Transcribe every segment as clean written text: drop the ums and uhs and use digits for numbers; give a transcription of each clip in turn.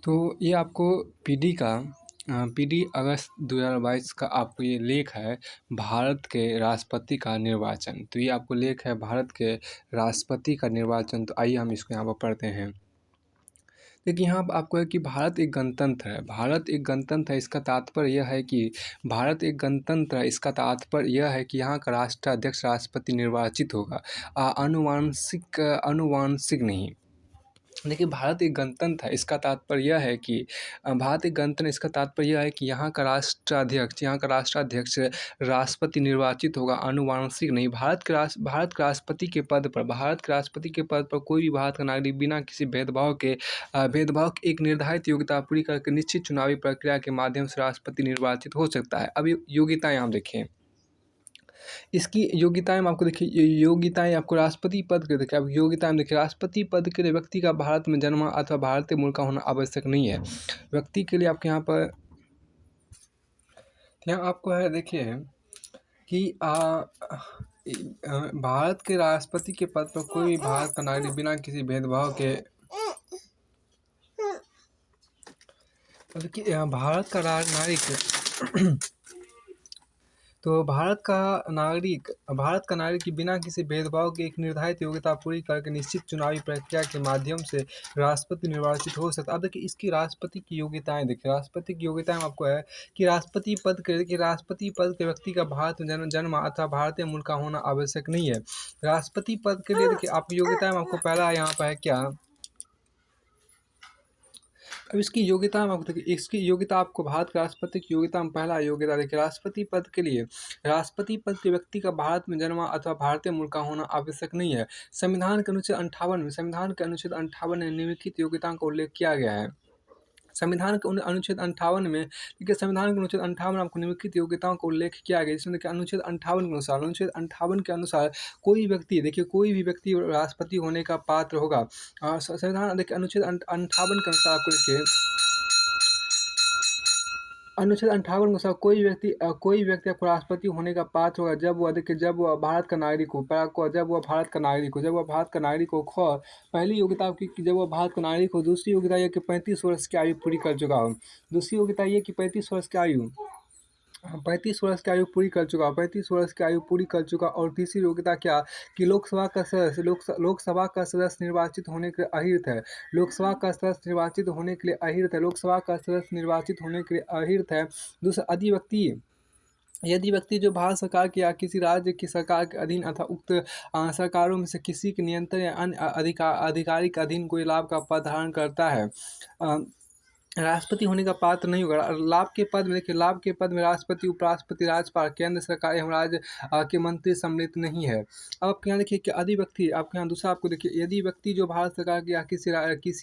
तो ये आपको पीडी का पीडी अगस्त 2022 का आपको ये लेख है भारत के राष्ट्रपति का निर्वाचन। तो ये आपको लेख है भारत के राष्ट्रपति का निर्वाचन। तो आइए हम इसको यहाँ पर पढ़ते हैं। देखिए यहाँ पर आपको है कि भारत एक गणतंत्र है। भारत एक गणतंत्र है, इसका तात्पर्य यह है कि भारत एक गणतंत्र है, इसका तात्पर्य यह है कि यहाँ का राष्ट्राध्यक्ष राष्ट्रपति निर्वाचित होगा, अनुवांशिक नहीं। देखिए भारत एक गणतंत्र है, इसका तात्पर्य यह है कि भारत एक गणतंत्र, इसका तात्पर्य यह है कि यहाँ का राष्ट्राध्यक्ष राष्ट्रपति निर्वाचित होगा, आनुवांशिक नहीं। भारत के राष्ट्रपति के पद पर कोई भी भारत का नागरिक बिना किसी भेदभाव के एक निर्धारित योग्यता पूरी करके निश्चित चुनावी प्रक्रिया के माध्यम से राष्ट्रपति निर्वाचित हो सकता है। अब योग्यताएं आप देखें, इसकी योग्यताएं में आपको देखिए, योग्यताएं आपको राष्ट्रपति पद के देखिए, अब योग्यताएं में देखिए, राष्ट्रपति पद के लिए व्यक्ति का भारत में जन्म अथवा भारतीय मूल का होना आवश्यक नहीं है। व्यक्ति के लिए आपके यहाँ आपको है देखिए कि भारत के राष्ट्रपति के पद पर कोई भी भारत का नागरिक बिना किसी भेदभाव के देखिए भारत का नागरिक तो भारत का नागरिक की बिना किसी भेदभाव के एक निर्धारित योग्यता पूरी करके निश्चित चुनावी प्रक्रिया के माध्यम से राष्ट्रपति निर्वाचित हो सकता है। अब देखिए इसकी राष्ट्रपति की योग्यताएं देखिए, राष्ट्रपति की योग्यताएं आपको है कि राष्ट्रपति पद के व्यक्ति का भारत में जन्म अथवा भारतीय मूल का होना आवश्यक नहीं है। राष्ट्रपति पद के लिए देखिए आप योग्यताएं आपको पहला यहाँ पर है क्या, अब इसकी योग्यता हम आपको देखिए, इसकी योग्यता आपको भारत के राष्ट्रपति की योग्यता में पहला योग्यता देखिए, राष्ट्रपति पद के लिए राष्ट्रपति पद के व्यक्ति का भारत में जन्म अथवा भारतीय मूल का होना आवश्यक नहीं है। संविधान के अनुच्छेद 58 में निम्नलिखित योग्यताओं का उल्लेख किया गया है। संविधान के अनुच्छेद 58 में देखिए, संविधान के अनुच्छेद 58 में आपको निम्नलिखित योग्यताओं का उल्लेख किया गया, जिसमें देखिए अनुच्छेद 58 के अनुसार कोई भी व्यक्ति राष्ट्रपति होने का पात्र होगा। संविधान देखिए अनुच्छेद 58 के अनुसार आपको देखिए, अनुच्छेद 58 के अनुसार कोई भी व्यक्ति आपको राष्ट्रपति होने का पात्र होगा जब वह भारत का नागरिक हो। जब वह भारत का नागरिक हो। पहली योग्यता आपकी कि जब वह भारत का नागरिक हो। दूसरी योग्यता यह कि 35 वर्ष की आयु पूरी कर चुका हो। दूसरी योग्यता ये कि 35 वर्ष की आयु पूरी कर चुका। और तीसरी योग्यता क्या कि लोकसभा का सदस्य निर्वाचित होने के लिए अहिर्त है। दूसरा, यदि व्यक्ति जो भारत सरकार की या किसी राज्य की सरकार के अधीन अथवा उक्त सरकारों में से किसी के नियंत्रण या अन्य अधिकारी के अधीन कोई लाभ का पद धारण करता है, राष्ट्रपति होने का पात्र नहीं होगा। लाभ के पद में राष्ट्रपति, उपराष्ट्रपति, राज्यपाल, केंद्र सरकार एवं राज्य के मंत्री सम्मिलित नहीं है। अब आपके यहाँ देखिए कि यदि व्यक्ति आपके यहाँ दूसरा आपको देखिए, यदि व्यक्ति जो भारत सरकार की या किसी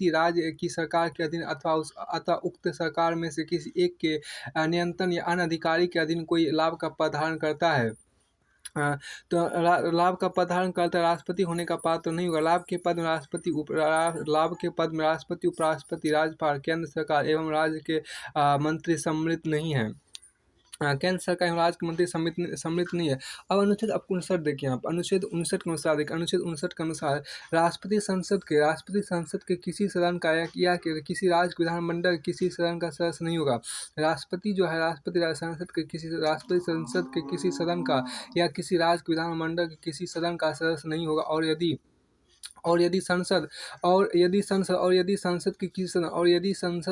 राज्य की सरकार के अधीन अथवा उक्त सरकार में से किसी एक के नियंत्रण या अन्य अधिकारी के अधीन कोई लाभ का पद धारण करता है, तो लाभ का पद धारण करता है, राष्ट्रपति होने का पात्र नहीं होगा। लाभ के पद में राष्ट्रपति, उपराष्ट्रपति, राज्यपाल, केंद्र सरकार एवं राज्य के मंत्री सम्मिलित नहीं है। केंद्र सरकार एवं राज्य के मंत्री सम्मिलित नहीं है। अब अनुच्छेद 59 देखिए, आप अनुच्छेद 59 के अनुसार राष्ट्रपति संसद के किसी सदन का या किसी राज्य विधानमंडल किसी सदन का सदस्य नहीं होगा। राष्ट्रपति संसद के किसी सदन का या किसी राज्य विधानमंडल के किसी सदन का सदस्य नहीं होगा। और यदि संसद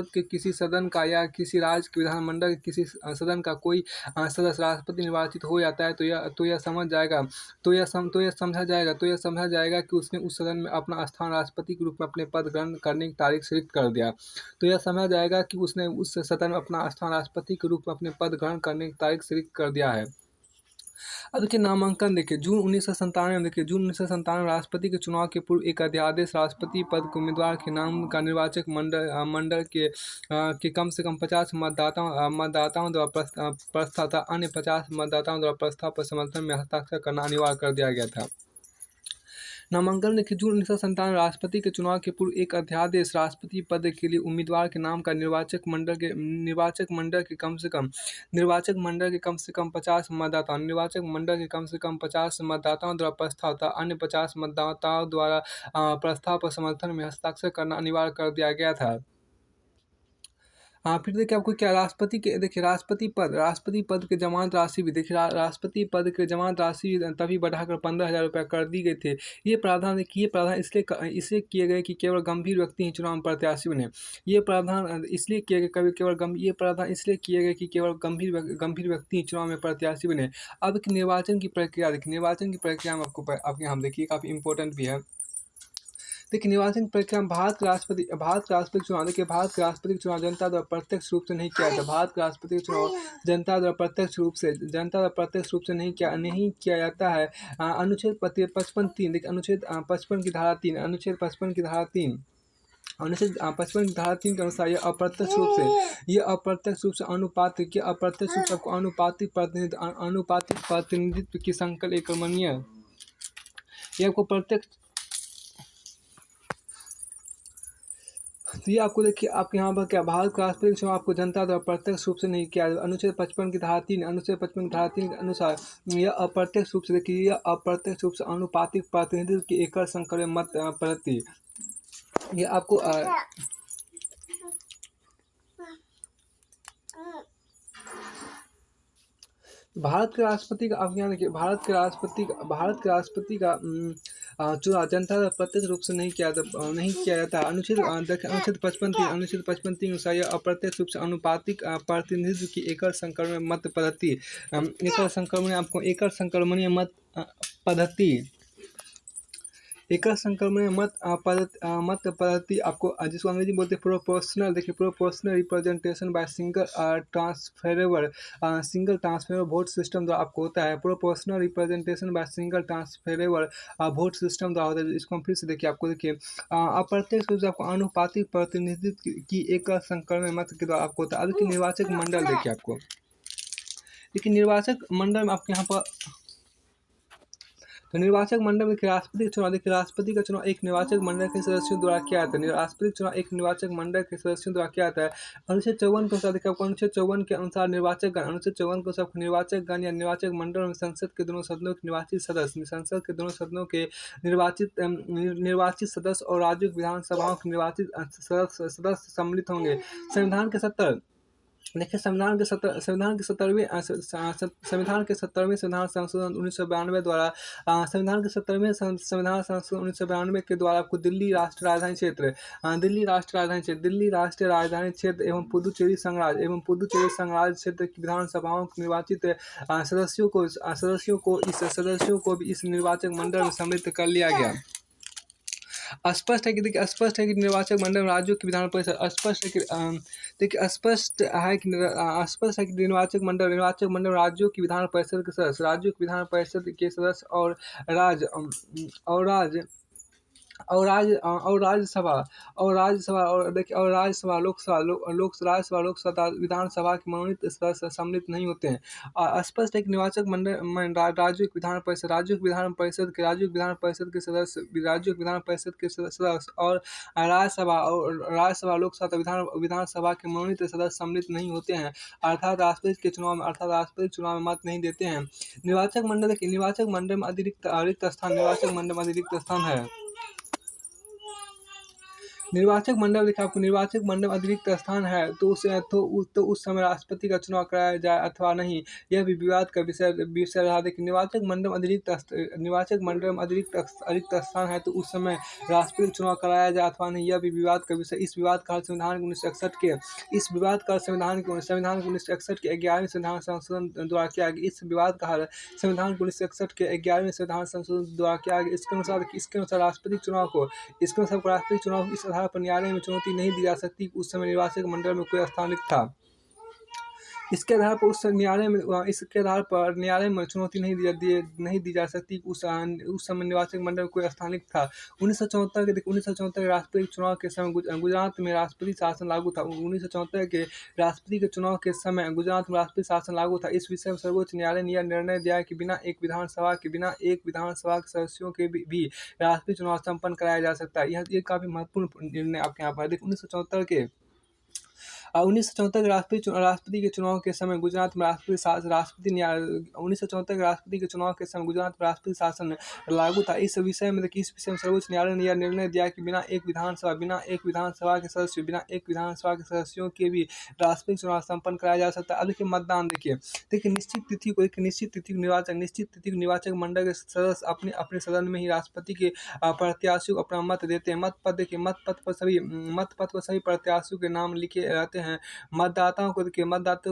के किसी सदन का या किसी राज्य के विधानमंडल के किसी सदन का कोई सदस्य राष्ट्रपति निर्वाचित हो जाता है, तो यह समझा जाएगा कि उसने उस सदन में अपना स्थान राष्ट्रपति के रूप में अपने पद ग्रहण करने की तारीख से रिक्त कर दिया। तो यह समझा जाएगा कि उसने उस सदन में अपना स्थान राष्ट्रपति के रूप में अपने पद ग्रहण करने की तारीख से रिक्त कर दिया है। अब देखिए नामांकन देखिए, जून 1997 राष्ट्रपति के चुनाव के पूर्व एक अध्यादेश राष्ट्रपति पद के उम्मीदवार के नाम का निर्वाचक मंडल के कम से कम 50 मतदाताओं द्वारा प्रस्ताव तथा अन्य 50 मतदाताओं द्वारा प्रस्ताव पर समर्थन में हस्ताक्षर करना अनिवार्य कर दिया गया था। नामांकन देखिए, जून 1997 राष्ट्रपति के चुनाव के पूर्व एक अध्यादेश राष्ट्रपति पद के लिए उम्मीदवार के नाम का निर्वाचक मंडल के कम से कम 50 मतदाताओं द्वारा प्रस्ताव था, अन्य 50 मतदाताओं द्वारा प्रस्ताव पर समर्थन में हस्ताक्षर करना अनिवार्य कर दिया गया था। फिर देखिए आपको क्या राष्ट्रपति के देखिए राष्ट्रपति पद के जमानत राशि भी देखिए राष्ट्रपति पद के जमानत राशि तभी बढ़ाकर 15,000 रुपये कर दी गई थी। ये प्रावधान देखिए, ये प्रावधान इसलिए किए गए कि केवल गंभीर व्यक्ति ही चुनाव में प्रत्याशी बने। ये प्रावधान इसलिए किए गए कभी केवल गम ये प्रावधान इसलिए किए गए कि केवल गंभीर व्यक्ति ही चुनाव में प्रत्याशी बने। अब कि निर्वाचन की प्रक्रिया देखिए, निर्वाचन की प्रक्रिया में आपके यहाँ देखिए काफ़ी इंपॉर्टेंट भी है। देखिए निर्वाचन प्रक्रिया में भारत के राष्ट्रपति चुनाव देखिए, भारत के राष्ट्रपति का चुनाव जनता द्वारा प्रत्यक्ष रूप से नहीं किया जाता। भारत के राष्ट्रपति का चुनाव जनता द्वारा प्रत्यक्ष रूप से नहीं किया जाता है। अनुच्छेद 55(3) देखिए, अनुच्छेद 55 की धारा 3 अनुच्छेद 55 की धारा 3 अनुच्छेद 55 की धारा 3 के अनुसार यह अप्रत्यक्ष रूप से आपको अनुपातिक प्रतिनिधित्व की संकल्प एक कर्मणीय ये आपको प्रत्यक्ष तो ये आपको देखिए आपके यहाँ पर क्या भारत का राष्ट्रपति चुनाव आपको जनता द्वारा प्रत्यक्ष रूप से नहीं किया। अनुच्छेद 55 की धारा 3 के अनुसार यह अप्रत्यक्ष रूप से देखिए, यह अप्रत्यक्ष रूप से अनुपातिक प्रतिनिधित्व की एकल संकल्प मत प्रति ये आपको भारत के राष्ट्रपति का आप यहाँ देखिए, भारत के राष्ट्रपति का चुनाव जनता द्वारा प्रत्यक्ष रूप से नहीं किया जाता। अनुच्छेद 55(3) के अनुसार यह अप्रत्यक्ष रूप से अनुपातिक प्रतिनिधित्व की एकल संक्रमण मत पद्धति एकल संक्रमण मत पद्धति आपको जिसको अंग्रेजी में बोलते हैं प्रोपोर्शनल देखिए, proportional representation by single transferable vote system द्वारा आपको होता है। Proportional representation by single transferable vote system द्वारा होता है। इसको हम फिर से देखिए, आपको देखिए अप्रत्यक्ष रूप से आपको अनुपातिक प्रतिनिधित्व की एकल संक्रमण मत के द्वारा आपको होता है। अब देखिए निर्वाचक मंडल देखिए, आपको देखिए निर्वाचक मंडल में आपके यहाँ पर तो निर्वाचक मंडल में राष्ट्रपति का चुनाव देखिए, राष्ट्रपति का चुनाव एक निर्वाचक मंडल के सदस्यों द्वारा किया जाता है। राष्ट्रपति चुनाव एक निर्वाचक मंडल के सदस्यों द्वारा किया जाता है। अनुच्छेद 54 के अनुसार देखिए, आपको अनुच्छेद 54 के अनुसार निर्वाचक गण या निर्वाचक मंडल में संसद के दोनों सदनों के निर्वाचित सदस्य और राज्य विधानसभाओं के निर्वाचित सदस्य सम्मिलित होंगे। संविधान के 70 देखिए, संविधान के 70वें संविधान संशोधन 1992 द्वारा के द्वारा आपको दिल्ली राष्ट्रीय राजधानी क्षेत्र एवं पुदुचेरी संघराज्य क्षेत्र की विधानसभाओं के निर्वाचित सदस्यों को भी इस निर्वाचक मंडल में सम्मिलित कर लिया गया। स्पष्ट है कि निर्वाचक मंडल राज्यों की विधान परिषद निर्वाचक मंडल राज्यों की विधान परिषद के सदस्य और राज्यसभा लोकसभा विधानसभा के मनोनीत सदस्य सम्मिलित नहीं होते हैं। स्पष्ट है कि निर्वाचक मंडल में राज्यों की विधान परिषद के सदस्य और राज्यसभा लोकसभा विधानसभा के मनोनीत सदस्य सम्मिलित नहीं होते हैं, अर्थात राष्ट्रपति चुनाव में मत नहीं देते हैं। निर्वाचक मंडल में अतिरिक्त स्थान है। निर्वाचक मंडल देखिए, आपको निर्वाचक मंडल में अतिरिक्त स्थान है तो उस समय राष्ट्रपति का चुनाव कराया जाए अथवा नहीं, यह भी विवाद का विषय रहा। देखिए निर्वाचक मंडल में अतिरिक्त स्थान है तो उस समय राष्ट्रपति का चुनाव कराया जाए अथवा नहीं, यह भी विवाद का विषय। इस विवाद का संविधान के 1961 के 11वें संविधान संशोधन द्वारा किया गया। इस विवाद का हल संविधान के 1961 के 11वें संविधान संशोधन द्वारा किया गया। इसके अनुसार राष्ट्रपति चुनाव को इस आधार पर न्यायालय में चुनौती नहीं दी जा सकती। उस समय निर्वाचक मंडल में कोई स्थान रिक्त था। इसके आधार पर न्यायालय में चुनौती नहीं दी जा सकती। उस समय निर्वाचक मंडल में कोई स्थान रिक्त था। 1974 के राष्ट्रपति चुनाव के समय गुजरात में राष्ट्रपति शासन लागू था। 1974 के राष्ट्रपति के चुनाव के समय गुजरात में राष्ट्रपति शासन लागू था। इस विषय में सर्वोच्च न्यायालय ने यह निर्णय दिया कि बिना एक विधानसभा के सदस्यों के भी राष्ट्रपति चुनाव संपन्न कराया जा सकता है। यह काफी महत्वपूर्ण निर्णय आपके यहाँ पर। देखिए 1974 1974 राष्ट्रपति के चुनाव के समय गुजरात में राष्ट्रपति न्याय 1974 के राष्ट्रपति के चुनाव के समय गुजरात में राष्ट्रपति शासन लागू था। इस विषय में सर्वोच्च न्यायालय ने यह निर्णय दिया कि बिना एक विधानसभा के सदस्यों के भी राष्ट्रपति चुनाव संपन्न कराया जा सकता है। अब देखिए मतदान देखिए निश्चित तिथि को निर्वाचक मंडल के सदस्य अपने अपने सदन में ही राष्ट्रपति के प्रत्याशियों को अपना मत देते हैं। मत पत्र पर सभी प्रत्याशियों के नाम लिखे रहते हैं। मतदाताओं को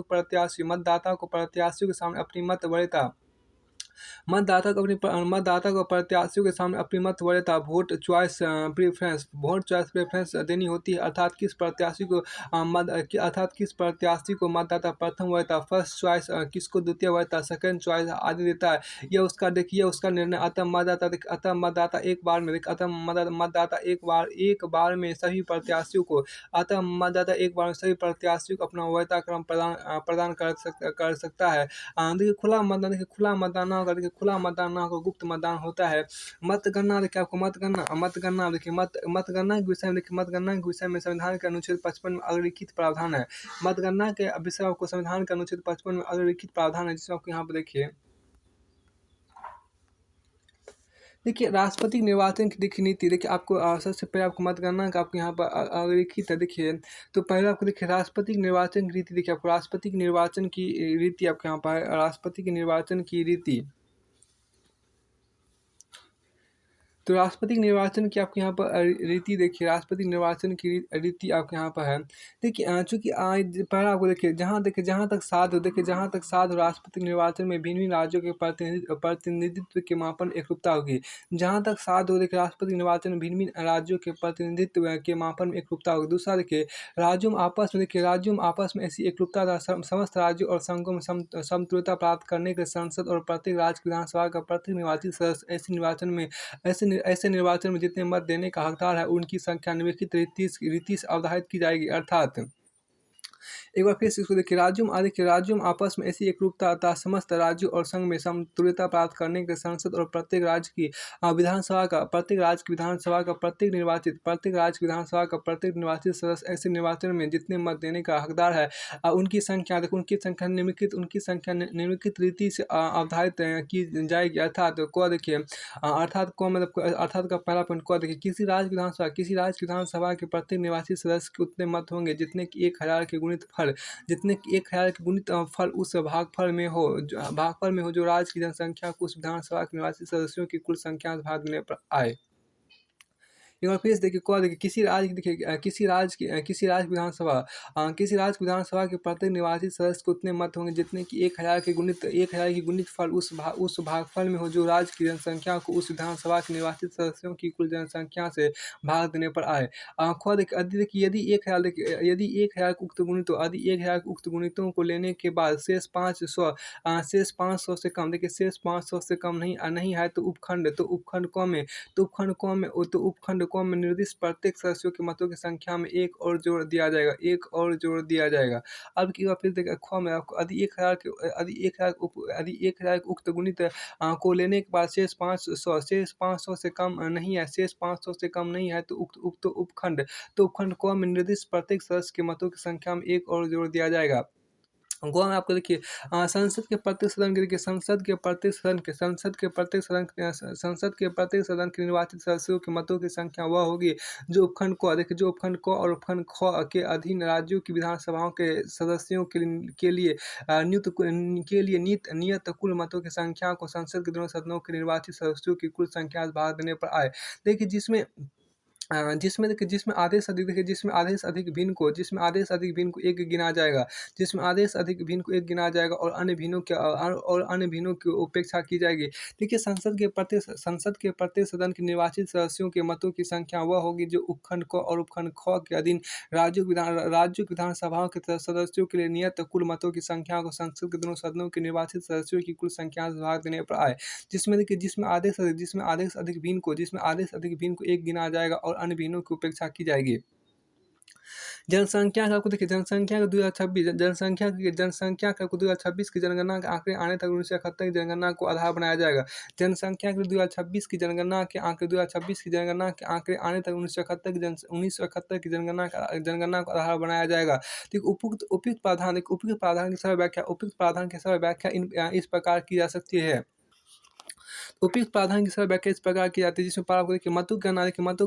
प्रत्याशियों के सामने अपनी मतदाता को प्रत्याशियों के सामने अपनी मत वरीयता वोट चॉइस प्रेफरेंस देनी होती है। अर्थात किस प्रत्याशी को मतदाता प्रथम वरीयता फर्स्ट चॉइस, किसको द्वितीय वरीयता सेकंड चॉइस आदि देता है। यह उसका निर्णय अतः मतदाता एक बार में सभी प्रत्याशियों को अपना वरीयता क्रम प्रदान कर सकता है। देखिए खुला मतदान ना होकर गुप्त मतदान होता है। मतगणना देखिए आपको मतगणना के विषय में संविधान के अनुच्छेद 55 में अग्रलिखित प्रावधान है। मतगणना के विषय आपको संविधान के अनुच्छेद 55 में अग्रलिखित प्रावधान है, जिसमें आपको यहाँ पर देखिए राष्ट्रपति निर्वाचन की देखिए नीति। देखिए आपको सबसे पहले आपको मतगणना का आपको यहाँ पर अग्रलिखित है। देखिए तो पहले आपको देखिए राष्ट्रपति की निर्वाचन की रीति। देखिए आपको राष्ट्रपति की निर्वाचन की रीति आपके यहाँ पर राष्ट्रपति की निर्वाचन की रीति। तो राष्ट्रपति निर्वाचन की आपके यहाँ पर रीति देखिए, राष्ट्रपति निर्वाचन की रीति आपके यहाँ पर है। देखिए चूँकि पहला आपको देखिए जहाँ तक साधु राष्ट्रपति निर्वाचन में भिन्न राज्यों के प्रतिनिधित्व के मापन एकरूपता होगी। जहाँ तक साधु देखिए राष्ट्रपति निर्वाचन में भिन्न राज्यों के प्रतिनिधित्व के मापन में एकरूपता होगी। दूसरा देखिए राज्यों में आपस में ऐसी एकरूपता था समस्त राज्यों और संघों में समतुल्यता प्राप्त करने के संसद और प्रत्येक राज्य विधानसभा का प्रत्येक निर्वाचित सदस्य ऐसे निर्वाचन में जितने मत देने का हकदार है उनकी संख्या निम्नलिखित रीति से अवधारित की जाएगी। अर्थात एक बार फिर से इसको देखिए राज्यों में आपस में ऐसी एकरूपता अतः समस्त राज्यों और संघ में समतुल्यता प्राप्त करने के संसद और प्रत्येक राज्य की विधानसभा का प्रत्येक निर्वाचित सदस्य ऐसे निर्वाचन में जितने मत देने का हकदार है उनकी संख्या निम्नलिखित रीति से अवधारित की जाएगी। अर्थात का पहला पॉइंट क देखिए किसी राज्य विधानसभा के प्रत्येक निर्वाचित सदस्य के उतने मत होंगे जितने कि 1000 के गुणित फल उस भागफल में हो जो राज्य की जनसंख्या को उस विधानसभा के निर्वाचित सदस्यों की कुल संख्या से भाग देने पर आए। एक बार फिर से देखिए किसी राज्य विधानसभा के प्रत्येक निर्वाचित सदस्य को उतने मत होंगे जितने कि 1000 की गुणित फल उस भागफल में हो जो राज्य की जनसंख्या को उस विधानसभा के निर्वाचित सदस्यों की कुल जनसंख्या से भाग देने पर आए। देखिए यदि 1000 उक्त गुणितों को लेने के बाद शेष 500 से कम नहीं है तो उपखंड क में निर्दिष्ट प्रत्येक सदस्यों के मतों की संख्या में एक और जोड़ दिया जाएगा। अब की बार फिर देखिए ख में आपको यदि 1000 उक्त गुणित को लेने के बाद शेष 500 से कम नहीं है तो उक्त उपखंड क में निर्दिष्ट प्रत्येक सदस्य के मतों की संख्या में एक और जोड़ दिया जाएगा। गो में आपको देखिए संसद के प्रत्येक सदन के निर्वाचित सदस्यों के मतों की संख्या वह होगी जो उपखंड क और उपखंड ख के अधीन राज्यों की विधानसभाओं के सदस्यों के लिए नियत कुल मतों की संख्या को संसद के दोनों सदनों के निर्वाचित सदस्यों की कुल संख्या से भाग देने पर आए। देखिए जिसमें आदेश अधिक भिन्न को एक गिना जाएगा और अन्य भिन्नों की उपेक्षा की जाएगी। देखिए संसद के प्रत्येक सदन के निर्वाचित सदस्यों के मतों की संख्या वह होगी जो उपखंड क और उपखंड ख के अधीन राज्यों की विधानसभाओं के सदस्यों के लिए नियत कुल मतों की संख्या को संसद के दोनों सदनों के निर्वाचित सदस्यों की कुल संख्या से भाग देने पर आए। जिसमें आदेश अधिक भिन्न को एक गिना जाएगा और अन्य भिन्नों की उपेक्षा की जाएगी। जनसंख्या का आपको देखिए जनसंख्या का 2026 जनसंख्या का आपको 2026 की जनगणना के आंकड़े आने तक 1971 की जनगणना को आधार बनाया जाएगा। जनसंख्या के 2026 की जनगणना के आंकड़े 2026 की जनगणना के आंकड़े आने तक 1971 की जनगणना को आधार बनाया जाएगा। तो उपयुक्त प्रावधान की सरल व्याख्या इस प्रकार की जा सकती है। उपयुक्त प्रावधान की सरल व्याख्या इस प्रकार की जाती है, जिसमें पारा को देखिए मतों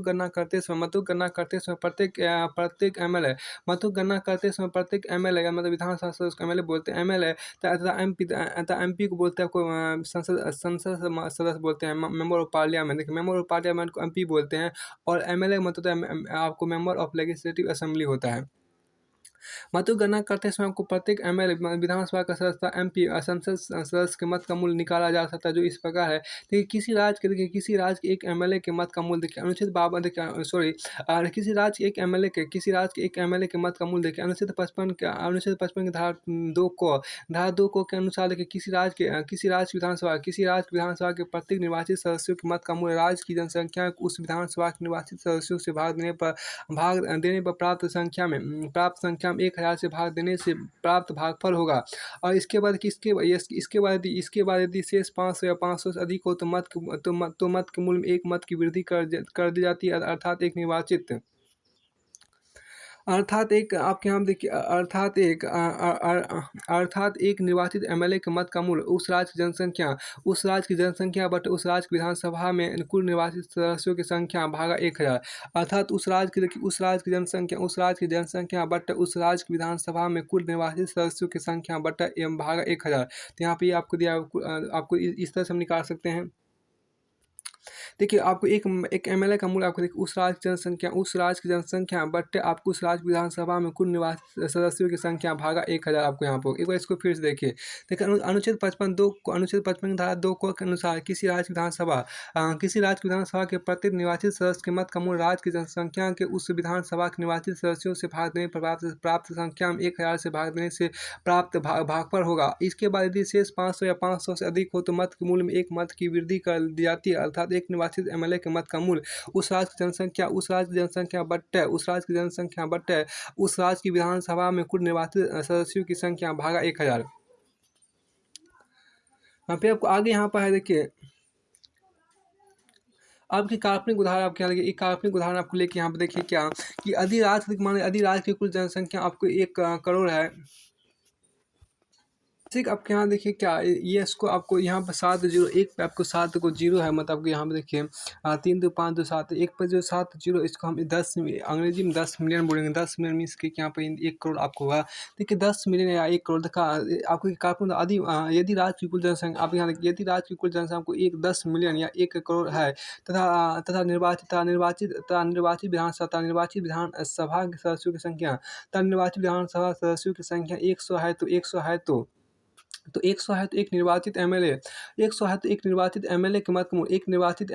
गणना करते समय प्रत्येक एमएलए मतों गणना करते समय प्रत्येक एमएलए या मतलब विधानसभा सदस्य को एमएलए बोलते हैं, एमएलए तथा एमपी को बोलते हैं आपको संसद सदस्य बोलते हैं, मेंबर ऑफ पार्लियामेंट। देखिए मेंबर ऑफ पार्लियामेंट को एमपी बोलते हैं और एमएलए मतलब आपको मेंबर ऑफ लेजिस्लेटिव असेंबली होता है। मतों की गणना करते समय आपको प्रत्येक एमएलए विधानसभा का सदस्य एमपी संसद सदस्य के मत का मूल्य निकाला जा सकता है, जो इस प्रकार है। देखिए किसी राज्य के एक एमएलए के मत का मूल्य देखिए अनुच्छेद 52 देखिए सॉरी किसी राज्य के एक एमएलए के मत का मूल्य देखिए अनुच्छेद 55 की धारा 2 को के अनुसार देखिए किसी राज्य विधानसभा के प्रत्येक निर्वाचित सदस्यों के मत का मूल्य राज्य की जनसंख्या को उस विधानसभा के निर्वाचित सदस्यों से भाग देने पर प्राप्त संख्या में 1000 से भाग देने से प्राप्त भागफल होगा। और इसके बाद यदि शेष 500 या 500 से अधिक हो तो मत के मूल्य में 1 मत की वृद्धि कर दी जाती है, अर्थात एक निर्वाचित एमएलए के मत का मूल्य उस राज्य की जनसंख्या बटे उस राज्य की विधानसभा में कुल निर्वाचित सदस्यों की संख्या भागा 1000। अर्थात उस राज्य की जनसंख्या बटे उस राज्य की विधानसभा में कुल निर्वाचित सदस्यों की संख्या बटा भागा 1000। तो यहाँ पे ये आपको दिया, आपको इस तरह से हम निकाल सकते हैं। देखिए आपको एक एमएलए का मूल्य आपको देखिए उस राज्य की जनसंख्या बट्टे आपको उस राज्य विधानसभा में कुल निवासी सदस्यों की संख्या भागा 1000 आपको यहाँ पर। एक बार इसको फिर से देखिए अनुच्छेद 55 की धारा 2 के अनुसार किसी राज्य विधानसभा के प्रत्येक निर्वाचित सदस्य के मत का मूल्य राज्य की जनसंख्या के उस विधानसभा के निर्वाचित सदस्यों से भाग देने पर प्राप्त संख्या में 1000 से भाग देने से प्राप्त भागफल होगा। इसके बाद यदि शेष 500 या 500 से अधिक हो तो मत के मूल्य में 1 मत की वृद्धि कर दी जाती है। अर्थात एक निर्वाचित एमएलए के मत का मूल्य उस राज्य की जनसंख्या बट्टे उस राज्य की विधानसभा में कुल निर्वाचित सदस्यों की संख्या भागा 1000। यहाँ पे आपको आगे यहाँ पर है देखिए आपकी काल्पनिक उदाहरण आपके यहाँ एक काल्पनिक उदाहरण आपको लेके यहाँ पे देखिए क्या कि यदि राज्य की कुल जनसंख्या आपको 1 करोड़ है। ठीक आपके यहाँ देखिए क्या ये इसको आपको यहाँ पर 701 पे आपको 7 को 0 है, मतलब आपको यहाँ पे देखिए 3 2 5 2 7 1 पर जो 7 0 इसको हम 10 अंग्रेजी में 10 मिलियन बोलेंगे। 10 मिलियन मीन्स के यहाँ पे 1 करोड़ आपको होगा। देखिए 10 मिलियन या 1 करोड़ का आपको काफी यदि राज्य की कुल जनसंख्या आप यहाँ देखिए यदि राज्य की कुल जनसंख्या को 10 मिलियन या 1 करोड़ है तथा निर्वाचित विधानसभा के सदस्यों की संख्या निर्वाचित विधानसभा सदस्यों की संख्या 100 है तो 100 है तो 100 है तो एक निर्वाचित एमएलए के मत का मूल्य एक निर्वाचित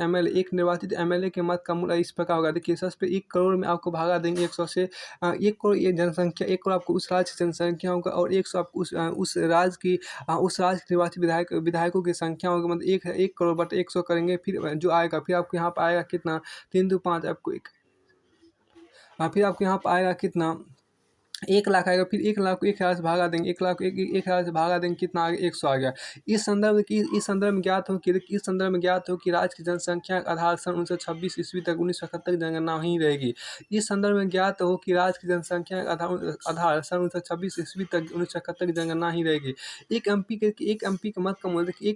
एमएलए के मत का मूल्य इस प्रकार होगा। देखिए सबसे पे 1 करोड़ में आपको भागा देंगे 100 से 1 करोड़ ये जनसंख्या 1 करोड़ आपको उस राज्य की जनसंख्या होगा और 100 आपको उस राज्य की निर्वाचित विधायकों की संख्या होगी। मतलब 1 करोड़ बटे 100 करेंगे फिर जो आएगा फिर आपको यहाँ पर आएगा कितना 3 2 5 आपको फिर आपको यहाँ पर आएगा कितना 1 लाख आएगा। फिर 1 लाख को 1000 से भागा देंगे 1,00,000 से भागा देंगे कितना आ गया 100 आ गया। इस संदर्भ में ज्ञात हो कि राज्य की जनसंख्या का आधार सन 1926 ईस्वी तक 1971 की जनगणना ही रहेगी। इस संदर्भ में ज्ञात हो कि राज्य की जनसंख्या का आधार सन 1926 ईस्वी तक 1971 की जनगणना ही रहेगी। एक एमपी के मत का मूल्य देखिए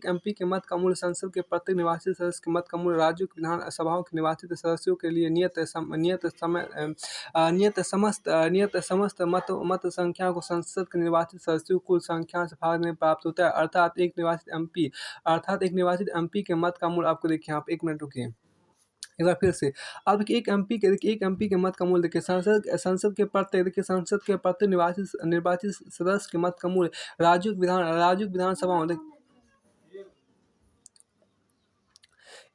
संसद के प्रत्येक निर्वाचित सदस्य के मत का मूल्य राज्यों की विधानसभाओं के निर्वाचित सदस्यों के लिए समस्त मत संख्या को संसद के निर्वाचित सदस्यों की कुल संख्या से भाग में प्राप्त होता है। अर्थात एक निर्वाचित एमपी के मत का मूल्य आपको देखिए यहाँ पे 1 मिनट रुकिए एक बार फिर से अब देखिए एक एमपी के मत का मूल्य देखिए संसद के प्रत्येक निर्वाचित सदस्य के मत का मूल्य राज्यों की विधानसभाओं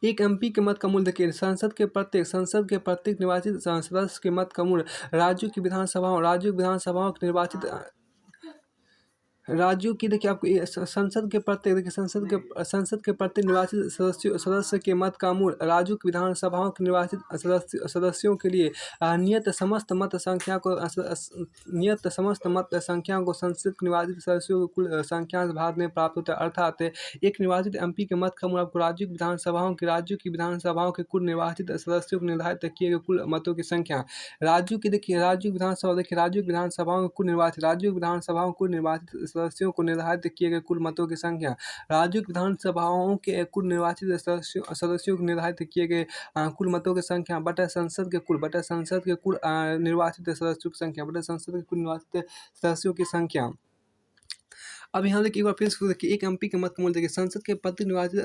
एक एमपी के मत का मूल्य देखिए संसद के प्रत्येक निर्वाचित सदस्य के मत का मूल्य राज्यों की विधानसभाओं के निर्वाचित राज्यों की देखिए आपको ये संसद के प्रत्येक देखिए संसद के प्रत्येक निर्वाचित सदस्य के मत का मूल राज्यों की विधानसभाओं के निर्वाचित सदस्यों के लिए नियत समस्त मत संख्या को नियत समस्त मत संख्या को संसद के निर्वाचित सदस्यों की कुल संख्या से भाग में प्राप्त होता है। अर्थात एक निर्वाचित एमपी के मत का मूल आपको राज्यों की विधानसभाओं के कुल निर्वाचित सदस्यों को निर्धारित किए गए कुल मतों की संख्या। राज्यों की विधानसभाओं को निर्वाचित सदस्यों को निर्धारित किए गए कुल मतों की संख्या। राज्यों की विधानसभाओं के कुल निर्वाचित सदस्यों को निर्धारित किए गए कुल मतों की संख्या बटा संसद के कुल निर्वाचित सदस्यों की संख्या बटा संसद के कुल निर्वाचित सदस्यों की संख्या। अब यहाँ देखिए एक बार फिर से देखिए एक एमपी के मत का मूल्य देखिए संसद के प्रति निर्वाचित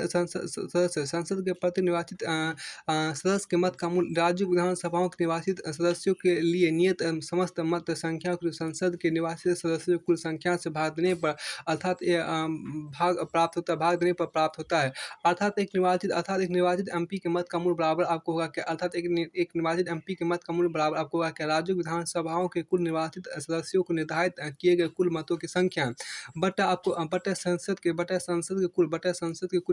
सदस्य के मत का मूल्य राज्य विधानसभाओं के निर्वाचित सदस्यों के लिए नियत समस्त मत संख्या को संसद के निर्वाचित सदस्यों की कुल संख्या से भाग देने पर अर्थात भाग देने पर प्राप्त होता है। अर्थात एक निर्वाचित एमपी के मत का मूल्य बराबर आपको होगा क्या एक निर्वाचित एमपी के मत का मूल्य बराबर आपको होगा क्या राज्य विधानसभाओं के कुल निर्वाचित सदस्यों को निर्धारित किए गए कुल मतों की संख्या संसद के कुल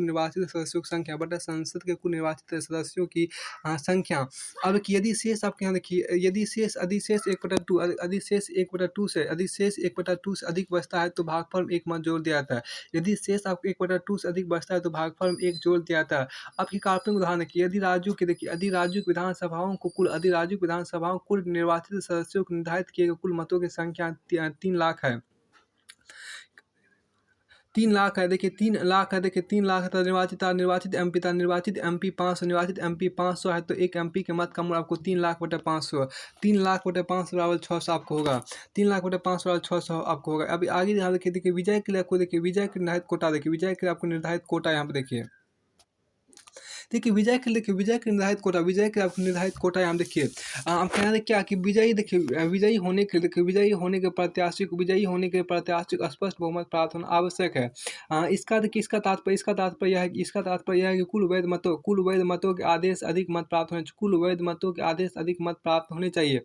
निर्वाचित सदस्यों की संख्या संसद के कुल निर्वाचित सदस्यों की संख्या। अब कि यदि शेष आपके यहाँ देखिए यदि शेष अधिशेष 1/2 अधिशेष 1/2 से अधिक बचता है तो भागफल में 1 मत जोड़ दिया जाता है। यदि शेष आपको 1/2 से अधिक बचता है तो भागफल में 1 जोड़ दिया जाता है। आपकी काल्पनिक उदाहरण देखिए यदि राज्यों की विधानसभाओं को कुल निर्वाचित सदस्यों को निर्धारित किए गए कुल मतों की संख्या 3 लाख है। 3 लाख है देखिए 3 लाख है देखिए 3 लाख है निर्वाचित एमपी 500 है तो एक एमपी के मत का मूल्य आपको 3 लाख बटे 500 3 लाख बटे 500 बराबर 600 आपको होगा 3 लाख बटे 500 बराबर 600 आपको होगा। अभी आगे यहाँ देखिए विजय के लिए आपको देखिए विजय के लिए आपको निर्धारित कोटा यहाँ पे देखिए विजय के निर्धारित कोटा यहाँ देखिए आपके यहाँ क्या कि विजयी होने के प्रत्याशी को स्पष्ट बहुमत प्राप्त होना आवश्यक है। इसका तात्पर्य यह है कि कुल वैध मतों के आदेश अधिक मत प्राप्त होने चाहिए।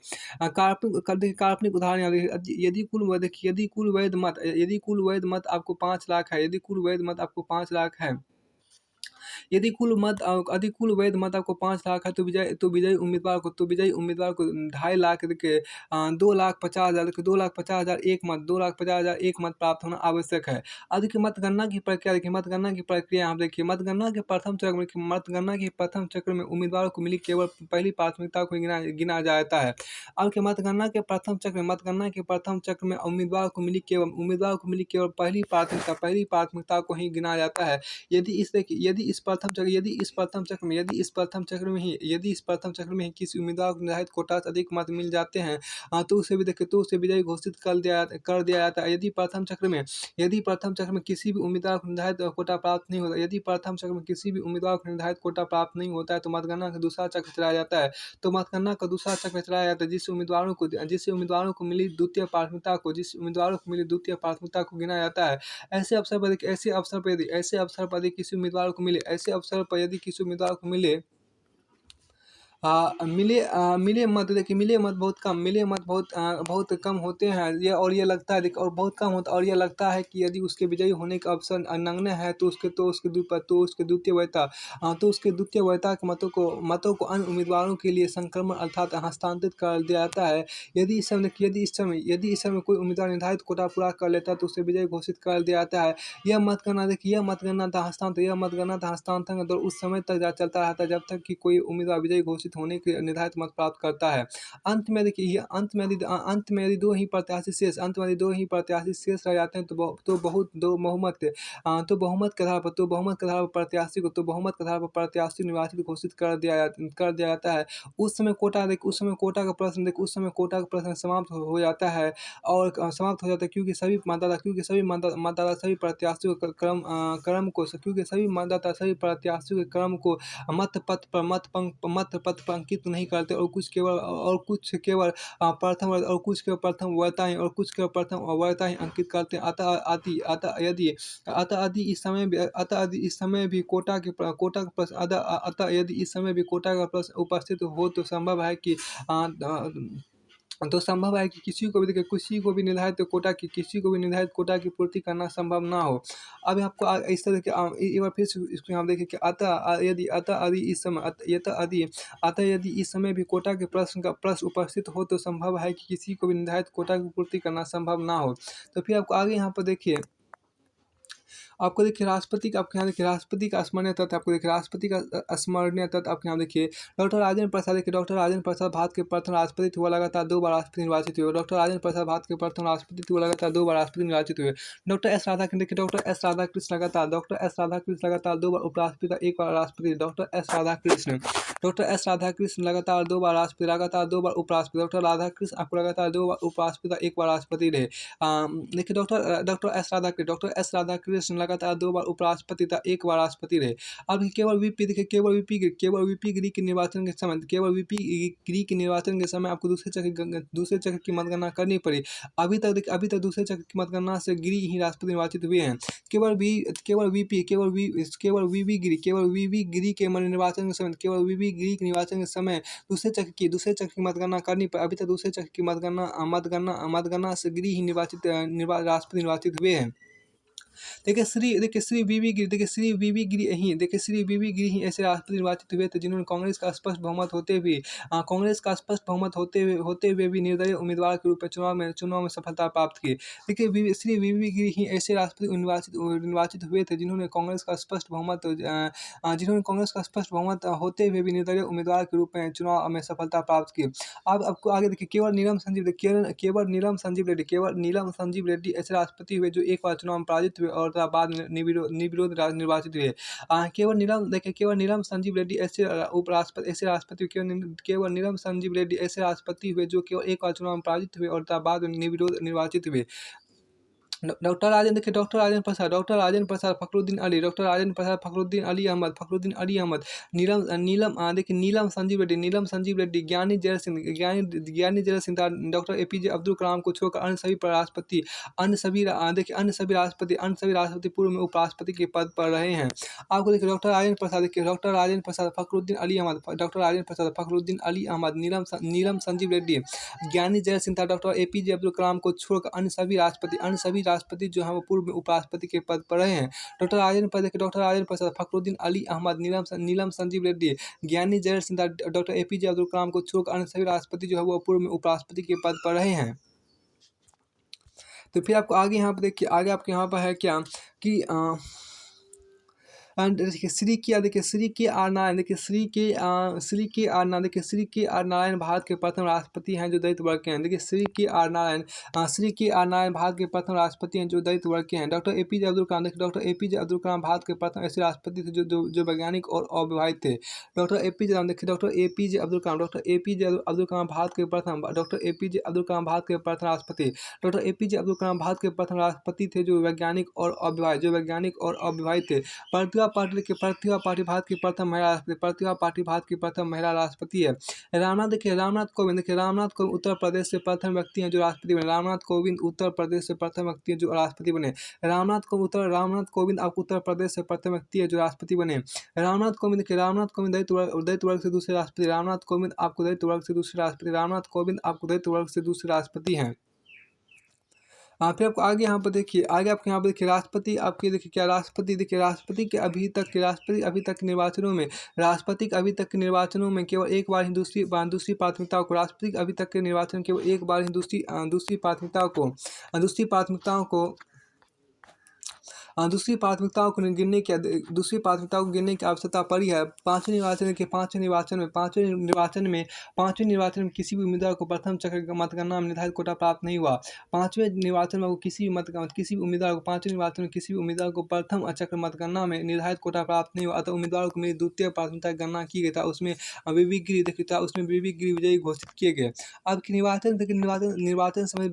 काल्पनिक उदाहरण यहाँ देखिए यदि कुल वैध मत आपको 5 लाख है यदि कुल वैध मत आपको 5 लाख है तो विजयी उम्मीदवार को 2.5 लाख देखिए 2,50,000 एक मत प्राप्त होना आवश्यक है। अब देखिए मतगणना की प्रक्रिया यहाँ देखिए मतगणना के प्रथम चक्र में उम्मीदवारों को मिली केवल पहली प्राथमिकता को गिना जाता है। अब के मतगणना के प्रथम चक्र में उम्मीदवार को मिली केवल पहली प्राथमिकता को ही गिना जाता है। यदि इस प्रथम चक्र में ही किसी उम्मीदवार को निर्धारित कोटा से अधिक मत मिल जाते हैं तो उसे विजयी घोषित कर दिया जाता है। यदि प्रथम चक्र में किसी भी उम्मीदवार को निर्धारित कोटा प्राप्त नहीं होता है तो मतगणना का दूसरा चक्र चलाया जाता है जिससे उम्मीदवारों को मिली द्वितीय प्राथमिकता को गिना जाता है। ऐसे अवसर पर यदि किसी उम्मीदवार को मिले मिले मत बहुत कम होते हैं ये लगता है और बहुत कम होता है और यह लगता है कि यदि उसके विजयी होने का अवसर नगण्य है तो उसके द्वितीय वैधता के मतों को अन्य उम्मीदवारों के लिए संक्रमण अर्थात हस्तांतरित कर दिया जाता है। यदि इस समय कोई उम्मीदवार निर्धारित कोटा पूरा कर लेता है तो उसे विजयी घोषित कर दिया जाता है। यह मतगणना था हस्तांतरण तो उस समय तक चलता रहता है जब तक कि कोई उम्मीदवार विजयी घोषित होने के निर्धारित मत प्राप्त करता है। अंत में यदि दो ही प्रत्याशी शेष रह जाते हैं तो बहुमत के आधार पर प्रत्याशी निर्वाचित घोषित कर दिया जाता है। उस समय कोटा का प्रश्न समाप्त हो जाता है क्योंकि सभी मतदाता सभी प्रत्याशियों के क्रम को मत पत्र अंकित नहीं करते और कुछ केवल प्रथम वैधता ही अंकित करते हैं। अतः यदि इस समय भी कोटा का प्रश्न उपस्थित हो तो संभव है कि तो संभव है कि किसी को भी देखिए किसी को भी निर्धारित कोटा की किसी को भी निर्धारित कोटा की पूर्ति करना संभव ना हो। अभी आपको इस तरह के एक बार फिर से इसको यहाँ देखिए कि अतः यदि इस समय भी कोटा के प्रश्न उपस्थित हो तो संभव है कि किसी को भी निर्धारित कोटा की पूर्ति करना संभव ना हो। तो फिर आपको आगे यहाँ पर देखिए आपको देखिए राष्ट्रपति का आपके यहाँ देखिए राष्ट्रपति का स्मरणीय तथ्य आपको देखिए राष्ट्रपति का स्मरणीय तथ्य आपके यहाँ देखिए डॉक्टर राजेंद्र प्रसाद देखिए डॉक्टर राजेंद्र प्रसाद भारत के प्रथम राष्ट्रपति हुआ लगातार 2 बार राष्ट्रपति निर्वाचित हुए। डॉक्टर राजेंद्र प्रसाद भारत के प्रथम राष्ट्रपति हुआ लगातार 2 बार राष्ट्रपति निर्वाचित हुए। डॉक्टर एस राधाकृष्ण देखिए डॉक्टर एस राधाकृष्ण लगातार 2 बार उपराष्ट्रपति 1 बार राष्ट्रपति। डॉक्टर एस राधाकृष्ण लगातार 2 बार राष्ट्रपति लगातार 2 बार उपराष्ट्रपति। डॉक्टर राधाकृष्ण आपको लगातार 2 बार उपराष्ट्रपति 1 बार राष्ट्रपति रहे। देखिए डॉक्टर एस राधाकृष्ण लगातार 2 बार उपराष्ट्रपति तथा 1 बार राष्ट्रपति रहे। अब केवल वीपी देखिए केवल वीपी गिरी के निर्वाचन के समय आपको दूसरे चक्र की मतगणना करनी पड़ी। अभी तक दूसरे चक्र की मतगणना से गिरी ही राष्ट्रपति निर्वाचित हुए हैं। केवल वीवी गिरी के निर्वाचन के समय दूसरे चक्र की मतगणना करनी पड़ी। अभी तक दूसरे चक्र की मतगणना से गिरी ही राष्ट्रपति निर्वाचित हुए हैं। देखिए श्री वीवी गिरी ही ऐसे राष्ट्रपति निर्वाचित हुए थे जिन्होंने कांग्रेस का स्पष्ट बहुमत होते हुए भी निर्दलीय उम्मीदवार के रूप में चुनाव में सफलता प्राप्त की। देखिए श्री वीवी गिरी ही ऐसे राष्ट्रपति निर्वाचित हुए थे जिन्होंने कांग्रेस का स्पष्ट बहुमत होते हुए भी निर्दलीय उम्मीदवार के रूप में चुनाव में सफलता प्राप्त की। अब आपको आगे देखिए केवल नीलम संजीव रेड्डी ऐसे राष्ट्रपति हुए जो एक बार चुनाव में पराजित हुए और बाद में निर्विरोध निर्वाचित हुए। केवल नीलम संजीव रेड्डी ऐसे राष्ट्रपति हुए जो केवल एक बार चुनाव में पराजित हुए और बाद में निर्विरोध निर्वाचित हुए। Doctor Rajendra Prasad Fakhruddin Ali Ahmed Neelam Sanjiva Reddy Giani Zail Singh doctor APJ Abdul Kalam को छोड़कर अन्य सभी राष्ट्रपति पूर्व में उपराष्ट्रपति के पद पर रहे हैं। आपको देखिए doctor Rajendra Prasad Fakhruddin Ali Ahmed Neelam Sanjiva Reddy Giani Zail Singh doctor APJ Abdul Kalam को छोड़कर अन्य सभी राष्ट्रपति जो हैं वो पूर्व में उपराष्ट्रपति के पद पर रहे हैं। Doctor Rajendra Prasad Fakhruddin Ali Ahmed Neelam Sanjiva Reddy Giani Zail Singh doctor APJ Abdul Kalam को छोड़कर अन्य सभी राष्ट्रपति जो है वो पूर्व में उपराष्ट्रपति के पद पर रहे हैं। तो फिर आपको आगे यहाँ पर देखिए आगे आपके यहाँ पर है क्या कि देखिए श्री के आर नारायण भारत के प्रथम राष्ट्रपति हैं जो दलित वर्ग के हैं। देखिए श्री के आर नारायण भारत के प्रथम राष्ट्रपति हैं जो दलित वर्ग के हैं। डॉक्टर एपीजे अब्दुल कलाम भारत के प्रथम ऐसे राष्ट्रपति थे जो वैज्ञानिक और अविवाहित थे। डॉक्टर एपीजे अब्दुल कलाम भारत के प्रथम राष्ट्रपति। डॉक्टर एपीजे अब्दुल कलाम भारत के प्रथम राष्ट्रपति थे जो वैज्ञानिक और अविवाहित थे। प्रतिभा पाटिल भारत की प्रथम महिला राष्ट्रपति है। रामनाथ कोविंद उत्तर प्रदेश से प्रथम व्यक्ति हैं जो राष्ट्रपति बने। रामनाथ कोविंद उत्तर प्रदेश से प्रथम व्यक्ति हैं जो राष्ट्रपति बने। रामनाथ कोविंद आपको उत्तर प्रदेश से प्रथम व्यक्ति है जो राष्ट्रपति बने। रामनाथ कोविंद दलित वर्ग से दूसरे राष्ट्रपति। रामनाथ कोविंद आपको दलित वर्ग से दूसरे राष्ट्रपति हैं। फिर आपको आगे यहाँ पर देखिए राष्ट्रपति के अभी तक के निर्वाचनों में केवल एक बार ही दूसरी प्राथमिकताओं को राष्ट्रपति अभी तक के निर्वाचन केवल एक बार ही दूसरी प्राथमिकताओं को गिनने की आवश्यकता पड़ी है। पांचवें निर्वाचन में किसी भी उम्मीदवार को प्रथम चक्र की मतगणना में निर्धारित कोटा प्राप्त नहीं हुआ। पांचवें निर्वाचन में किसी भी उम्मीदवार को प्रथम चक्र मतगणना में निर्धारित कोटा प्राप्त नहीं हुआ, अतः उम्मीदवार को मेरी द्वितीय प्राथमिकता गणना की गई था, उसमें वीवी गिरी विजयी घोषित किए गए। अब निर्वाचन से संबंधित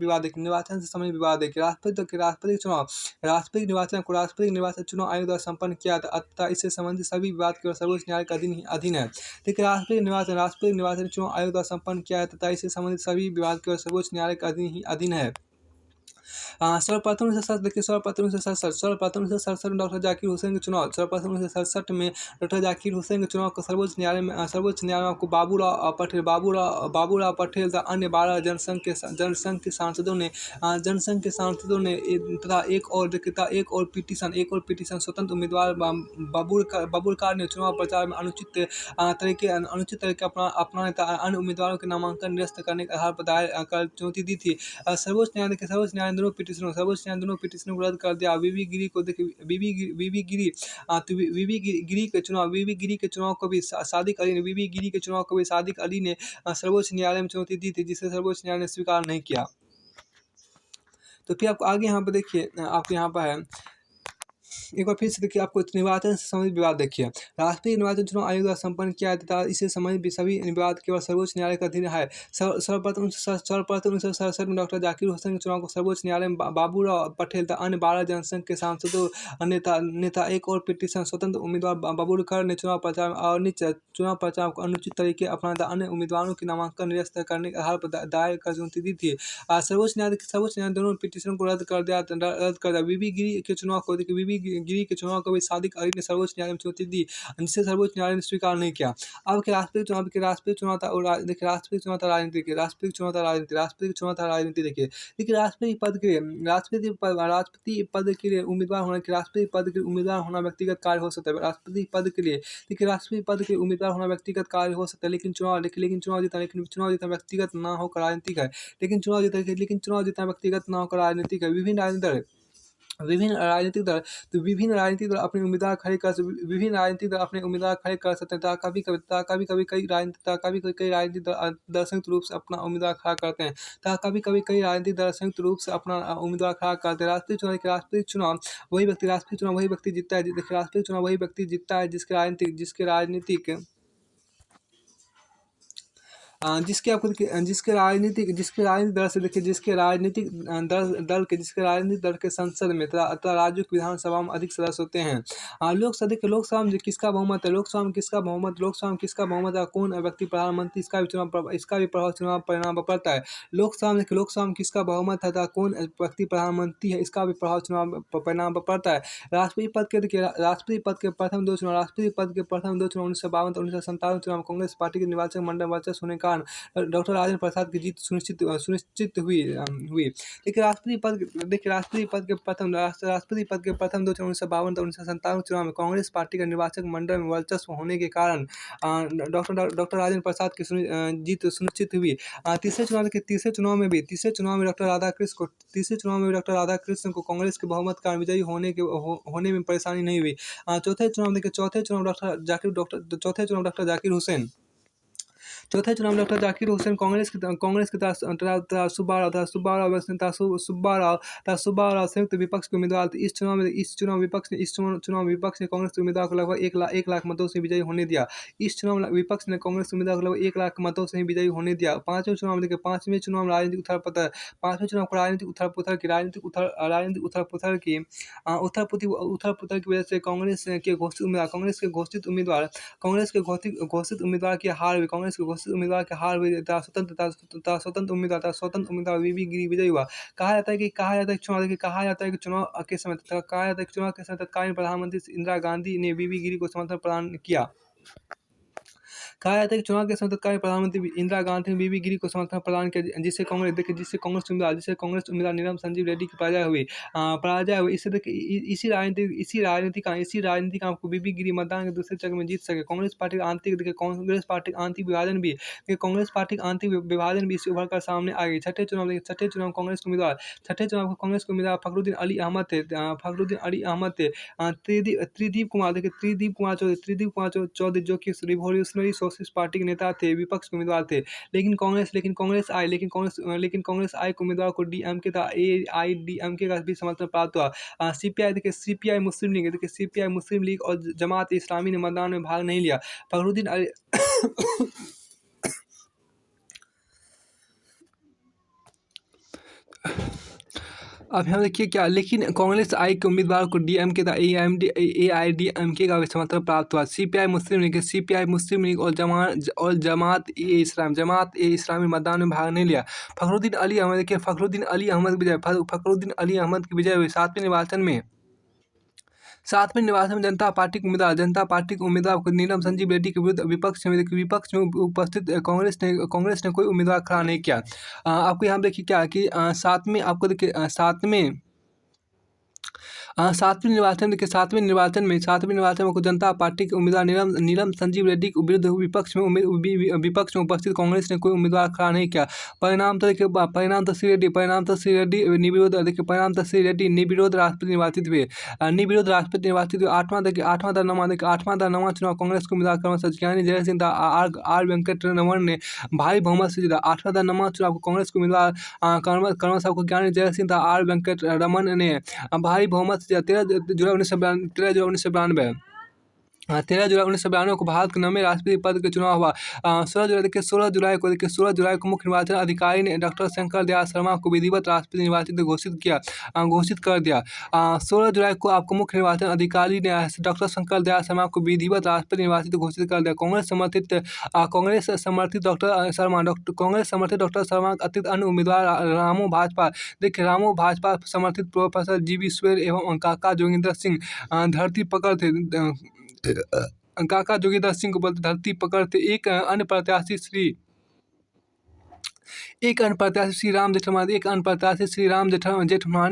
विवाद देखिए राष्ट्रपति निर्वाचन चुनाव आयोग द्वारा संपन्न किया था, अतः इससे संबंधित सभी विवाद केवल सर्वोच्च न्यायालय के अधीन है। देखिए राष्ट्रपति निर्वाचन चुनाव आयोग द्वारा संपन्न किया है तथा इससे संबंधित सभी विवाद केवल सर्वोच्च न्यायालय के अधीन है। सर्वप्रथम 1967 में डॉक्टर जाकिर हुसैन के चुनाव, सर्वप्रथम 1967 में डॉक्टर जाकिर हुसैन के चुनाव को सर्वोच्च न्यायालय में आपको बाबूराव पटेल तथा अन्य 12 जनसंघ के सांसदों ने एक और पिटीशन स्वतंत्र उम्मीदवार बबुरकार ने चुनाव प्रचार में अनुचित तरीके अपनाने तथा अन्य उम्मीदवारों के नामांकन निरस्त करने के आधार पर दायर कर चुनौती दी थी। सर्वोच्च न्यायालय ने दोनों पिटीशनों को रद्द कर दिया। बीबी गिरी को देखिए बीबी गिरी के चुनाव को भी सादिक अली ने सर्वोच्च न्यायालय में चुनौती दी थी, जिसे सर्वोच्च न्यायालय ने स्वीकार नहीं किया। तो फिर आपको आगे यहाँ पर देखिए, आपके यहाँ पर है एक बार फिर से देखिए, आपको निर्वाचन से संबंधित विवाद देखिए। राष्ट्रीय निर्वाचन चुनाव आयोग द्वारा संपन्न किया तथा इससे संबंधित सभी विवाद केवल सर्वोच्च न्यायालय के अधीन है। सर्वप्रथम 1967 में डॉक्टर जाकिर हुसैन के चुनाव को सर्वोच्च न्यायालय में बाबूराव पटेल तथा अन्य 12 जनसंघ के सांसदों नेता एक और पिटीशन स्वतंत्र उम्मीदवार बबुरकर ने चुनाव प्रचार को अनुचित तरीके अपनाने तथा अन्य उम्मीदवारों के नामांकन निरस्त करने के आधार पर दायर कर चुनौती दी थी। सर्वोच्च न्यायालय दोनों पिटीशनों को रद्द कर दिया। बीबी गिरी के चुनाव को भी सादिक अली ने सर्वोच्च न्यायालय में चुनौती दी, जिसे सर्वोच्च न्यायालय ने स्वीकार नहीं किया। अब के राष्ट्रपति चुनाव था राजनीति देखिए। राष्ट्रपति पद के लिए उम्मीदवार होना व्यक्तिगत कार्य हो सकता है। राष्ट्रपति पद के उम्मीदवार होना व्यक्तिगत कार्य हो सकता है, लेकिन चुनाव जीतना व्यक्तिगत ना होकर राजनीतिक है। विभिन्न राजनीतिक दल अपने उम्मीदवार खड़े कर सकते हैं। कभी कई राजनीतिक दल संयुक्त रूप से अपना उम्मीदवार खड़ा करते हैं। राष्ट्रीय चुनाव वही व्यक्ति जीतता है। राष्ट्रीय चुनाव वही व्यक्ति जीतता है जिसके राजनीतिक दल के संसद में तथा राज्यों की विधानसभा में अधिक सदस्य होते हैं। लोकसभा में किसका बहुमत है, कौन व्यक्ति प्रधानमंत्री, इसका भी प्रभाव चुनाव परिणाम पर पड़ता है। लोकसभा में किसका बहुमत है, कौन व्यक्ति प्रधानमंत्री है, इसका भी प्रभाव चुनाव परिणाम पर पड़ता है। राष्ट्रपति पद के प्रथम दो चुनाव 1952 और 1957 चुनाव कांग्रेस पार्टी के निर्वाचक मंडल वर्चस्व होने का डॉक्टर राजेंद्र प्रसाद की जीत सुनिश्चित हुई। लेकिन राष्ट्रपति पद के प्रथम दो चुनाव 1952 और 1957 चुनाव में कांग्रेस पार्टी का निर्वाचक मंडल में वर्चस्व होने के कारण डॉक्टर राजेंद्र प्रसाद की जीत सुनिश्चित हुई। तीसरे चुनाव में डॉक्टर राधाकृष्ण को कांग्रेस के बहुमत का विजयी होने में परेशानी नहीं हुई। चौथे चुनाव डॉक्टर जाकिर हुसैन कांग्रेस के सुब्बाराव संयुक्त विपक्ष के उम्मीदवार थे। इस चुनाव विपक्ष ने कांग्रेस उम्मीदवार को लगभग 1 लाख मतों से विजयी होने दिया। पांचवें चुनाव में राजनीतिक उथल-पुथल की वजह से कांग्रेस के घोषित उम्मीदवार की हार हुई तथा स्वतंत्र उम्मीदवार बीबी गिरी विजयी हुआ। कहा जाता है कि चुनाव के समय तत्कालीन प्रधानमंत्री इंदिरा गांधी ने बीबी गिरी को समर्थन प्रदान किया। कहा जाता है कि चुनाव के समय तत्कालीन प्रधानमंत्री इंदिरा गांधी ने बीबी गिरी को समर्थन प्रदान किया, जिससे कांग्रेस उम्मीदवार नीलम संजीव रेड्डी की पराजय हुई। इसी राजनीति का आपको बीबी गिरी मतदान के दूसरे चक्र में जीत सके। कांग्रेस पार्टी का आंतरिक विभाजन भी इससे उभर कर सामने आ गई। छठे चुनाव कांग्रेस के उम्मीदवार फखरुद्दीन अली अहमद थे। त्रिदीप कुमार चौधरी जो कि रिवॉल्यूशनरी सोशलिस्ट पार्टी के नेता थे, विपक्ष के उम्मीदवार थे। लेकिन कांग्रेस आई के उम्मीदवार को डीएमके तथा एआईडीएमके का भी समर्थन प्राप्त हुआ। सीपीआई मुस्लिम लीग और जमात इस्लामी ने मतदान में भाग नहीं लिया। फखरुद्दीन अली अब यहाँ देखिए क्या, लेकिन कांग्रेस आई के उम्मीदवार को डीएमके तथा एआईडीएमके का भी समर्थन प्राप्त हुआ। सीपीआई मुस्लिम लीग और जमात ए इस्लामी मतदान में भाग नहीं लिया। फखरुद्दीन अली अहमद की विजय हुई। सातवें निर्वाचन में जनता पार्टी के उम्मीदवार को नीलम संजीव रेड्डी के विरुद्ध विपक्ष में उपस्थित कांग्रेस ने कोई उम्मीदवार खड़ा नहीं किया। आपको यहाँ देखिए क्या है कि सातवें निर्वाचन में को जनता पार्टी के उम्मीदवार नीलम संजीव रेड्डी के विरुद्ध विपक्ष में उपस्थित कांग्रेस ने कोई उम्मीदवार खड़ा नहीं किया। परिणाम तो श्री रेड्डी निर्विरोध राष्ट्रपति निर्वाचित हुए। आठवां नौवां चुनाव कांग्रेस के उम्मीदवार क्रमशः ज्ञानी जय सिंह तथा आर वेंकट रमन ने भारी बहुमत से जीता। आठवां नौवां चुनाव कांग्रेस के उम्मीदवार क्रमशः ज्ञानी जय सिंह तथा आर वेंकट रमन ने भारी बहुमत से 13 जुलाई 1992 को भारत के 9वें राष्ट्रपति पद के चुनाव हुआ। 16 जुलाई को मुख्य निर्वाचन अधिकारी ने डॉक्टर शंकर दयाल शर्मा को विधिवत राष्ट्रपति निर्वाचित घोषित कर दिया। 16 जुलाई को आपको मुख्य निर्वाचन अधिकारी ने डॉक्टर शंकर दयाल शर्मा को विधिवत राष्ट्रपति निर्वाचित घोषित कर दिया। कांग्रेस समर्थित डॉक्टर शर्मा के अतिरिक्त अन्य उम्मीदवार रामो भाजपा समर्थित प्रोफेसर जीवी सुरेल एवं काका जोगिंदर सिंह को बोलते धरती पकड़ थे। एक अन्य प्रत्याशी श्री राम जेठमलानी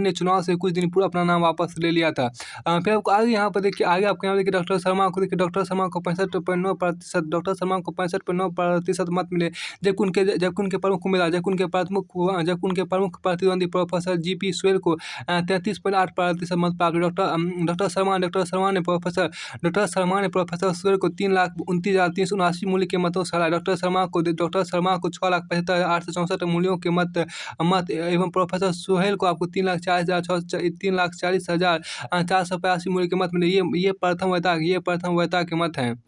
ने चुनाव से कुछ दिन पूर्व अपना नाम वापस ले लिया था। फिर आपको आगे यहाँ पर देखिए, डॉक्टर शर्मा को 65.9% मत मिले, जबकि उनके प्रमुख प्रतिद्वंदी प्रोफेसर जीपी सुरेल को 33.8% मत प्राप्त हुए। डॉक्टर शर्मा ने प्रोफेसर सुरेल को 3,29,379 मूल्य के मतों से हराया। डॉक्टर शर्मा को 6,75,864 मूल्यों के मत एवं प्रोफेसर सुहेल को आपको 3,40,485 मूल्य के मत मिले। ये प्रथम वैता के मत हैं।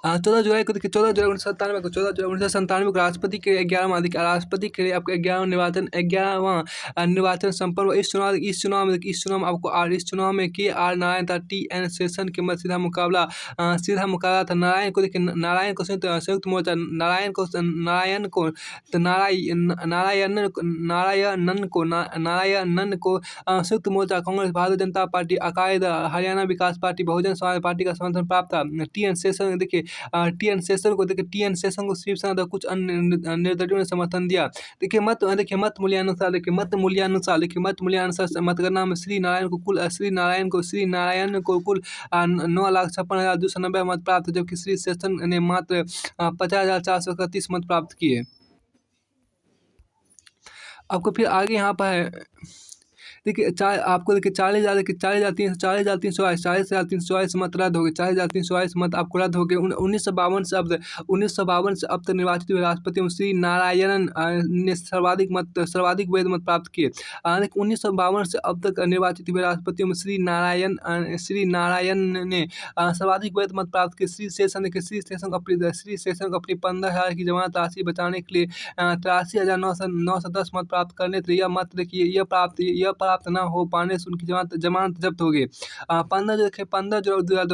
14 जुलाई 1997 को राष्ट्रपति के 11वां निर्वाचन संपन्न हुआ। इस चुनाव में के आर नारायण तथा टी एन शेषन के मध्य सीधा मुकाबला था। नारायण को संयुक्त मोर्चा संयुक्त मोर्चा कांग्रेस, भारतीय जनता पार्टी, अकाली दल, हरियाणा विकास पार्टी, बहुजन समाज पार्टी का समर्थन प्राप्त था। टी एन शेषन को शिवसेना तथा कुछ अन्य निर्दलीयों ने समर्थन दिया। मत मूल्यानुसार मतगणना में श्री नारायण को कुल 9,56,290 मत प्राप्त, जबकि श्री शेषन ने मात्र 50,431 मत प्राप्त किए। आपको फिर आगे यहाँ पर है देखिए 40,344 मत रद्द हो गए। 40,344 मत आपको रद्द हो गए। 1952 से अब तक निर्वाचित हुए राष्ट्रपति श्री नारायणन ने सर्वाधिक वैध मत प्राप्त किए। 1952 से अब तक निर्वाचित हुए राष्ट्रपति श्री नारायण ने सर्वाधिक वैध मत प्राप्त किए। श्री शेषन को अपनी 15,000 की जमानत राशि बचाने के लिए 83,910 मत प्राप्त करने थे। यह मत देखिए यह प्राप्त न हो पाने से उनकी जमानत जब्त हो गई। 15 जुलाई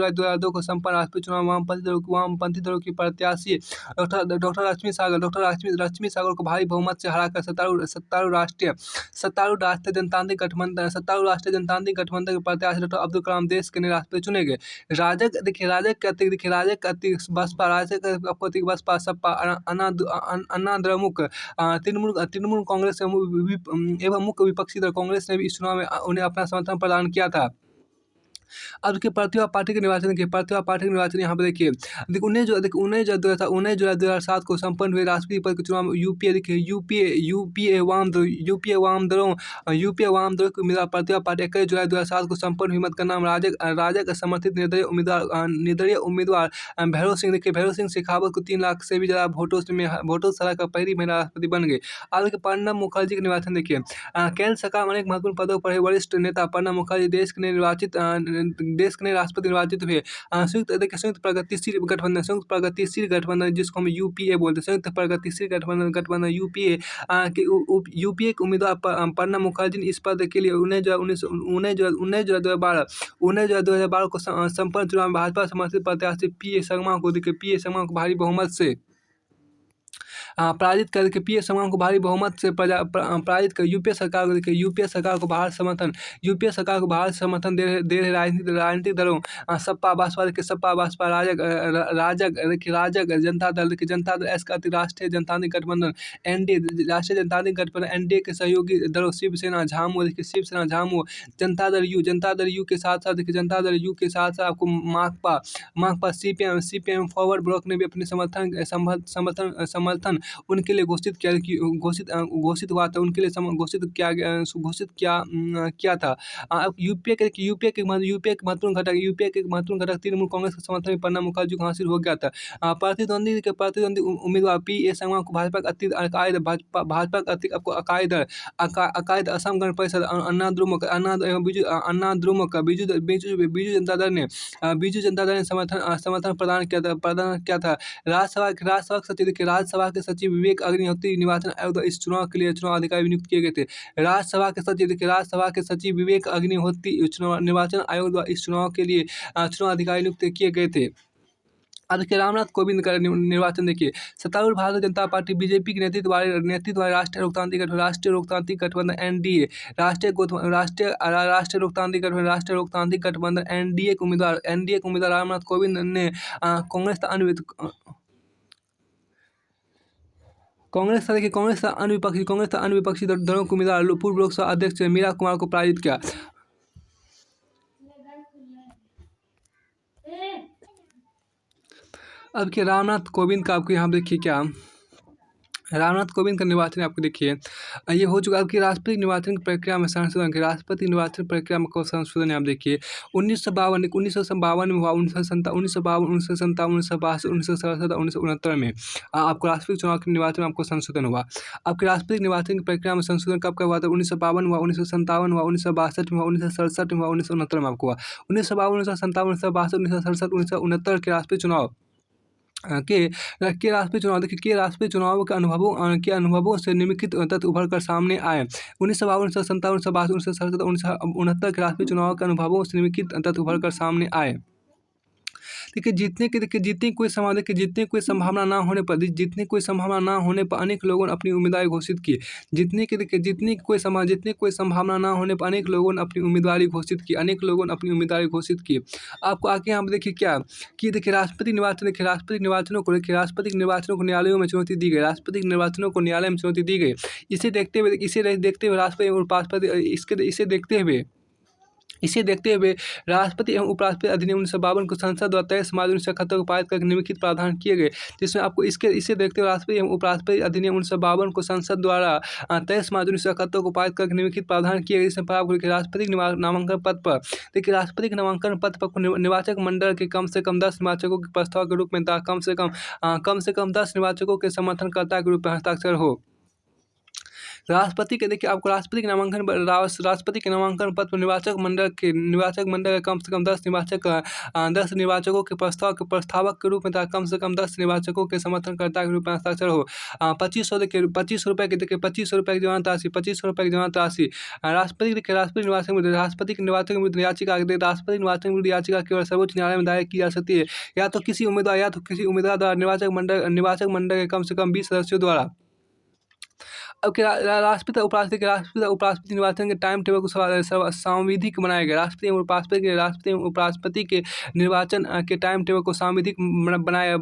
2002 को संपन्न राष्ट्रपति चुनाव वामपंथी दलों की प्रत्याशी डॉक्टर रश्मि सागर को भारी बहुमत से हराकर सत्तारूढ़ राष्ट्रीय जनतांत्रिक गठबंधन के प्रत्याशी डॉक्टर अब्दुल कलाम देश के नए राष्ट्रपति चुने गए। राजग के अतिरिक्त बसपा, सपा, अन्ना द्रमुक, तृणमूल कांग्रेस एवं मुख्य विपक्षी दल कांग्रेस ने भी इस चुनाव में उन्हें अपना समर्थन प्रदान किया था। अब देखिए प्रतिभा पार्टी के निर्वाचन यहाँ पर देखिए 19 जुलाई 2007 को संपन्न हुए राष्ट्रपति पद के चुनाव में यूपीए वाम दलों के उम्मीदवार प्रतिभा पार्टी 21 जुलाई 2007 को संपन्न हुई मतगणना में राजग समर्थित निर्दलीय उम्मीदवार भैरव सिंह शेखावत को 3 लाख से भी ज्यादा वोटों से हराकर पहली महिला राष्ट्रपति बन गई। आगे प्रणब मुखर्जी के निर्वाचन देखिए। केंद्र सरकार में अनेक महत्वपूर्ण पदों पर वरिष्ठ नेता प्रणब मुखर्जी देश के निर्वाचित देश के नए राष्ट्रपति निर्वाचित हुए। संयुक्त प्रगतिशील गठबंधन, संयुक्त प्रगतिशील गठबंधन जिसको हम यूपीए बोलते हैं, संयुक्त प्रगतिशील गठबंधन यूपीए के यूपीए के उम्मीदवार प्रणब मुखर्जी ने इस पद के लिए 19 जुलाई 2012 को संपन्न चुनाव में भाजपा समर्थित प्रत्याशी पीए शर्मा को भारी बहुमत से पराजित करके पराजित कर यूपीए सरकार को बाहर समर्थन दे रहे राजनीतिक दलों सपा बसपा राजग जनता दल इसके अतिरिक्त राष्ट्रीय जनतांत्रिक गठबंधन एनडीए के सहयोगी दलों शिवसेना झामू, जनता दल यू के साथ आपको माकपा सीपीएम फॉरवर्ड ब्लॉक ने भी अपने समर्थन उनके लिए घोषित हुआ था, उनके लिए घोषित किया था। अब यूपीए के महत्वपूर्ण घटक तृणमूल कांग्रेस के समर्थन में प्रणब मुखर्जी को हासिल हो गया था। प्रतिद्वंदी उम्मीदवार पीए शर्मा को भाजपा के अतिरिक्त आपको अकाली दल, असम गण परिषद, अन्ना द्रमुक, बीजू जनता दल ने समर्थन प्रदान किया था। राज्यसभा के सचिव विवेक अग्निहोत्री निर्वाचन आयोग द्वारा इस चुनाव के लिए चुनाव अधिकारी नियुक्त किए गए थे। राज्यसभा के सचिव विवेक अग्निहोत्री निर्वाचन आयोग द्वारा इस चुनाव के लिए चुनाव अधिकारी नियुक्त किए गए थे। अब देखिए रामनाथ कोविंद का निर्वाचन देखिए, सत्तारूढ़ भारतीय जनता पार्टी बीजेपी के नेतृत्व वाले राष्ट्रीय लोकतांत्रिक गठबंधन एनडीए, राष्ट्रीय लोकतांत्रिक गठबंधन एनडीए के उम्मीदवार रामनाथ कोविंद ने कांग्रेस अन्य विपक्षी दलों के उम्मीदवार पूर्व लोकसभा अध्यक्ष मीरा कुमार को पराजित किया। अब के रामनाथ कोविंद का आपको यहाँ देखिए क्या रामनाथ कोविंद का निर्वाचन आपको देखिए ये हो चुका है। आपकी राष्ट्रपति निर्वाचन प्रक्रिया में संशोधन को संशोधन आप देखिए 1952 में हुआ, 1967 में आपको राष्ट्रपति चुनाव के निर्वाचन में आपको संशोधन हुआ। आपके राष्ट्रपति निर्वाचन की प्रक्रिया में संशोधन कब हुआ था? 1952 हुआ, 1957 हुआ, 1962 में हुआ, 1967 में हुआ, 1969 में आपको हुआ। 1952, 1957, 1962, 1967, 1969 के राष्ट्रपति चुनाव के राष्ट्रपति चुनाव के अनुभवों से निम्नलिखित तथ्य उभर कर सामने आए। 1952, 1957, 1962, 1967, 1969 के राष्ट्रपति चुनाव के अनुभवों से निम्नलिखित तथ्य उभर कर सामने आए। देखिए जितनी कोई संभावना ना होने पर अनेक लोगों ने अपनी उम्मीदवारी घोषित की। जितनी कोई संभावना ना होने पर अनेक लोगों ने अपनी उम्मीदवारी घोषित की। आपको आगे यहाँ पे देखिए क्या कि देखिए राष्ट्रपति निर्वाचनों को न्यायालयों में चुनौती दी गई। इसे देखते हुए राष्ट्रपति एवं उपराष्ट्रपति अधिनियम 1952 को संसद द्वारा 23 मार्च 1971 को पारित करके निम्नलिखित प्रावधान किए गए, जिसमें आपको इसे देखते हुए राष्ट्रपति एवं उपराष्ट्रपति अधिनियम 1952 को संसद द्वारा 23 मार्च 1971 को पारित करके निम्नलिखित प्रावधान किए गए। जिसमें आपको राष्ट्रपति नामांकन पद पर निर्वाचक मंडल के कम से कम 10 निर्वाचकों के प्रस्ताव के रूप में कम से कम 10 निर्वाचकों के समर्थनकर्ता के रूप में हस्ताक्षर हो। राष्ट्रपति के नामांकन पत्र पर निर्वाचक मंडल के कम से कम 10 निर्वाचकों के प्रस्तावक के रूप में कम से कम 10 निर्वाचकों के समर्थनकर्ता के रूप में हस्ताक्षर हो। 25 रुपये की जमानत राशि। राष्ट्रपति के निर्वाचन विरुद्ध याचिका केवल सर्वोच्च न्यायालय में दायर की जा सकती है, या तो किसी उम्मीदवार द्वारा निर्वाचक मंडल के कम से कम 20 सदस्यों द्वारा। अब राष्ट्रपति उपराष्ट्रपति निर्वाचन के टाइम टेबल को संवैधानिक बनाया गया। राष्ट्रपति एवं उपराष्ट्रपति के निर्वाचन के टाइम टेबल को संवैधानिक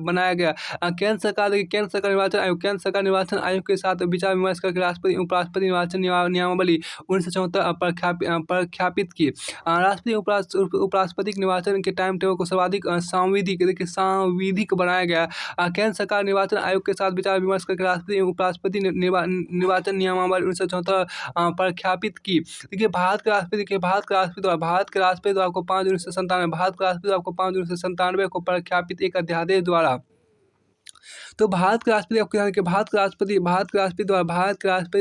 बनाया गया। केंद्र सरकार निर्वाचन आयोग के साथ विचार विमर्श करके राष्ट्रपति एवं उपराष्ट्रपति निर्वाचन नियमावली 1974 प्रख्यापित की। राष्ट्रपति उपराष्ट्रपति के निर्वाचन के टाइम टेबल को सर्वाधिक संवैधानिक बनाया गया। केंद्र सरकार निर्वाचन आयोग के साथ विचार विमर्श करके राष्ट्रपति एवं उपराष्ट्रपति निर्वाचन नियमावली 1974 प्रख्यापित की। देखिए भारत के राष्ट्रपति द्वारा आपको 5 जून 1997 को प्रख्यापित एक अध्यादेश द्वारा तो भारत के राष्ट्रपति आपको याद कि भारत के राष्ट्रपति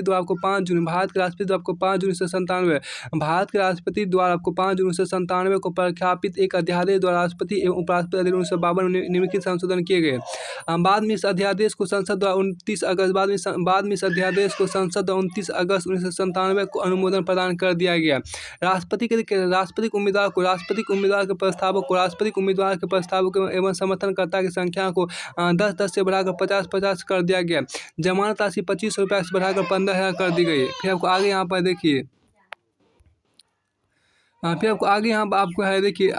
द्वारा आपको 5 जून भारत के राष्ट्रपति द्वारा आपको 5 जून 1997 भारत के राष्ट्रपति द्वारा आपको 5 जून 1997 को प्रख्यापित एक अध्यादेश द्वारा राष्ट्रपति एवं उपराष्ट्रपति अधिनियम 1952 में निम्नलिखित संशोधन किए गए। बाद में इस अध्यादेश को संसद द्वारा 29 अगस्त बाद में इस अध्यादेश को संसद द्वारा 29 अगस्त 1997 को अनुमोदन प्रदान कर दिया गया। राष्ट्रपतिक उम्मीदवार के प्रस्तावक एवं समर्थनकर्ता की संख्या को 10-10 से बढ़ाकर 50-50 कर दिया गया। जमानत राशि 2500 रुपये से बढ़ाकर 15,000 कर दी गई। फिर आपको आगे यहाँ पर देखिए फिर आपको आगे यहाँ पर आपको है देखिए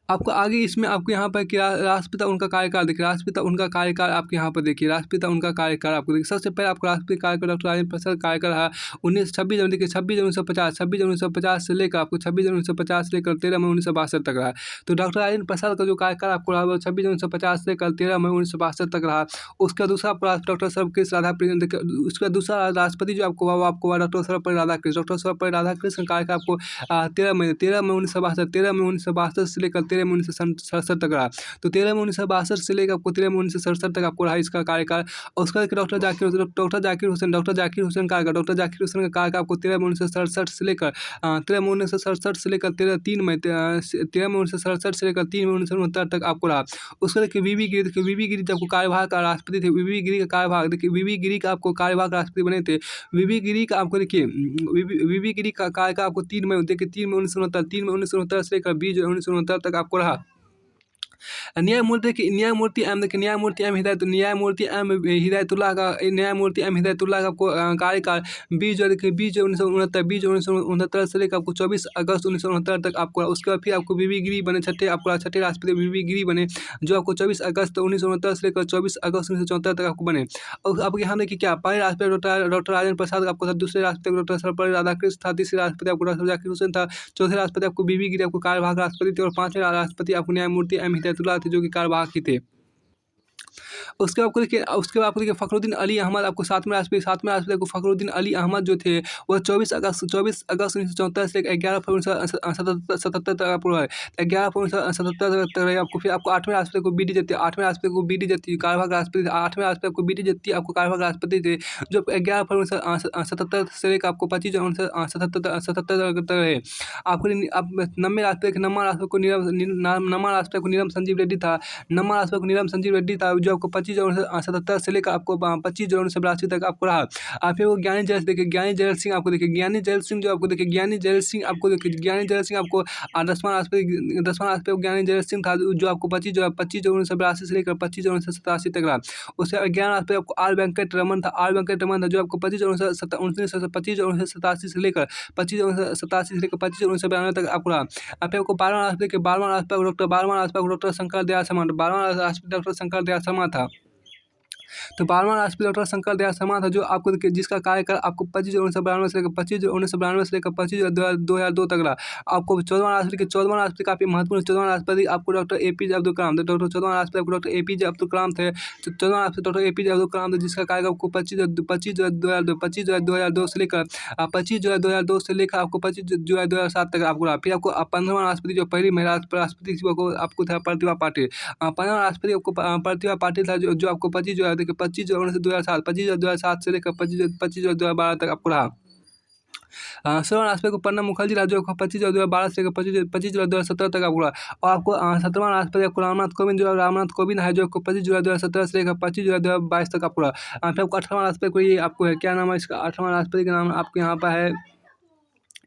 आपको आगे इसमें आपको यहाँ पर क्या राष्ट्रपिता उनका कार्यकाल देखिए। राष्ट्रपिता उनका कार्यकाल आपके यहाँ पर देखिए। राष्ट्रपिता उनका कार्यकाल आपको देखिए। सबसे पहले आपको राष्ट्रपति कार्यकाल डॉक्टर राजेंद्र प्रसाद कार्यकाल है 26 जनवरी 1950 से लेकर आपको 26 जनवरी 1950 से लेकर 13 मई 1962 तक रहा। तो डॉक्टर राजेंद्र प्रसाद का जो कार्यकाल आपको रहा 26 जनवरी 1950 से लेकर 13 मई 1962 तक रहा। उसका दूसरा डॉक्टर सर्वपल्ली राधाकृष्ण। उसका दूसरा राष्ट्रपति जो आपको हुआ डॉक्टर सर्वपल्ली राधाकृष्ण कार्यकाल आपको 13 मई 1962 से लेकर 13 मई 1967 तक रहा। तो 13 मई 1962 से लेकर आपको 13 मई 1967 तक आपको रहा इसका कार्यकाल। और उसका डॉक्टर जाकिर हुसैन का कार्यकाल आपको 13 मई 1967 से लेकर 3 मई 1967 से लेकर 3 मई 1967 से लेकर 3 मई 1969 तक आपको रहा। उसका देखिए वीवी गिरी आपको कार्यभार का राष्ट्रपति थे। वीवी गिरी का कार्यभार देखिए। वीवी गिरी का आपको कार्यभार का राष्ट्रपति बने थे। वीवी गिरी का आपको देखिए वीवी गिरी का कार्यकाल आपको 3 मई 1969 से लेकर 20 जून 1969 तक आपको रहा। न्यायमूर्ति एम हिदायतुल्लाह का आपको कार्यकाल 20 जून 1969 से लेकर आपको 24 अगस्त 1969 तक आपको। उसके बाद फिर आपको वीवी गिरी बने छठे राष्ट्रपति वीवी गिरी बने जो आपको 24 अगस्त 1969 से लेकर 24 अगस्त 1974 तक आपको बने। और आपके यहाँ देखिए क्या पहले राष्ट्रपति डॉक्टर राजेंद्र प्रसाद आपको था। दूसरे राष्ट्रपति डॉक्टर सर्वपल्ली राधाकृष्ण था। तीसरे राष्ट्रपति आपको डॉक्टर जाकिर हुसैन था। चौथे राष्ट्रपति आपको वीवी गिरी आपको कार्यवाहक राष्ट्रपति थे। और पांचवें राष्ट्रपति आपको न्यायमूर्ति एम हिदायतुल्लाह थे जो कि कार्यवाहक ही थे। उसके बाद आपको देखिए फ़खरुद्दीन अली अहमद आपको सातवें राष्ट्रपति को फ़खरुद्दीन अली अहमद जो थे वह 24 अगस्त 1974 से 11 फरवरी 1977 तक आपको रहे। 11 फरवरी 1977 तक रहे आपको। फिर आपको आठवें राष्ट्रपति को बी डी जत्ती कार्यवाहक राष्ट्रपति। आठवें राष्ट्रपति को बी डी जत्ती आपको कार्यवाहक राष्ट्रपति थे जो 11 फरवरी 1977 से लेकर आपको 25 जून 1977 तक रहे। आपको 90वें राष्ट्रपति नमा राष्ट्रपति को नीलम संजीव रेड्डी था। जो आपको 25 जून 1977 से लेकर आपको 25 जून 1982 तक आपको रहा। फिर वो ज्ञानी जैल सिंह आपको देखिए। ज्ञानी जैल सिंह आपको 10वां राष्ट्रपति ज्ञानी जैल सिंह था जो आपको 25 जून 1982 से लेकर 25 जून 1987 तक रहा। उसके 11वां राष्ट्रपति आपको आर वेंकट रमन था जो आपको 25 जून 1987 से लेकर 25 जून 1992 तक आपको रहा। फिर आपको 12वां राष्ट्रपति डॉक्टर शंकर दयाल शर्मा था। तो 12वां राष्ट्रपति डॉक्टर शंकर दयाल शर्मा था जो आपको जिसका कार्यकाल आपको 25 जून 1992 से लेकर 25 जून 2002 तक रहा। आपको 14वां राष्ट्रपति काफ़ी महत्वपूर्ण 14वां राष्ट्रपति आपको डॉक्टर एपीजे अब्दुल कलाम थे। 14वां राष्ट्रपति आपको डॉक्टर एपीजे अब्दुल कलाम थे। 14वां राष्ट्रपति डॉक्टर एपीजे अब्दुल कलाम थे जिसका कार्यकाल आपको 25 जुलाई 2002 से लेकर 25 जुलाई 2002 से लेकर आपको 25 जुलाई 2007 तक आपको रहा। फिर आपको 15वां राष्ट्रपति जो पहली महिला राष्ट्रपति आपको था प्रतिभा पाटिल। 15वां राष्ट्रपति आपको प्रतिभा पाटिल था जो आपको 25 जुलाई 2007 से लेकर 25 जुलाई 2012 तक आपको रहा। 16वां राष्ट्रपति को प्रणब मुखर्जी था जो 25 जुलाई 2012 से लेकर 25 जुलाई 2017 तक आपको रहा। और आपको 17वां राष्ट्रपति आपको रामनाथ कोविंद है जो आपको 25 जुलाई 2017 से लेकर 25 जुलाई 2022 तक आपको रहा। फिर आपको 18वां राष्ट्रपति को ये आपको है क्या नाम है इसका 18वां राष्ट्रपति का नाम आपको यहाँ पर है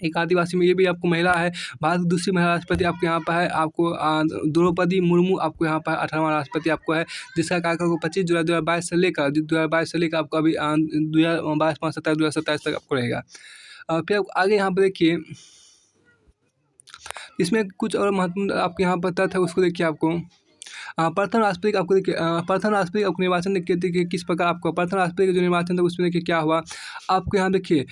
एक आदिवासी में ये भी आपको महिला है। भारत की दूसरी महिला राष्ट्रपति आपको यहाँ पर है आपको द्रौपदी मुर्मू आपको यहाँ पर 18वां राष्ट्रपति आपको है जिसका कार्यकाल को 25 जुलाई 2022 से लेकर आपको अभी 2027 तक आपको रहेगा। फिर आगे यहाँ पर देखिए इसमें कुछ और महत्वपूर्ण आपके यहाँ पर तथ्य है उसको देखिए। आपको प्रथम राष्ट्रपति आपको देखिए आपको निर्वाचन देखिए किस प्रकार आपको प्रथम राष्ट्रपति का जो निर्वाचन था उसमें देखिए क्या हुआ। आपको यहाँ देखिए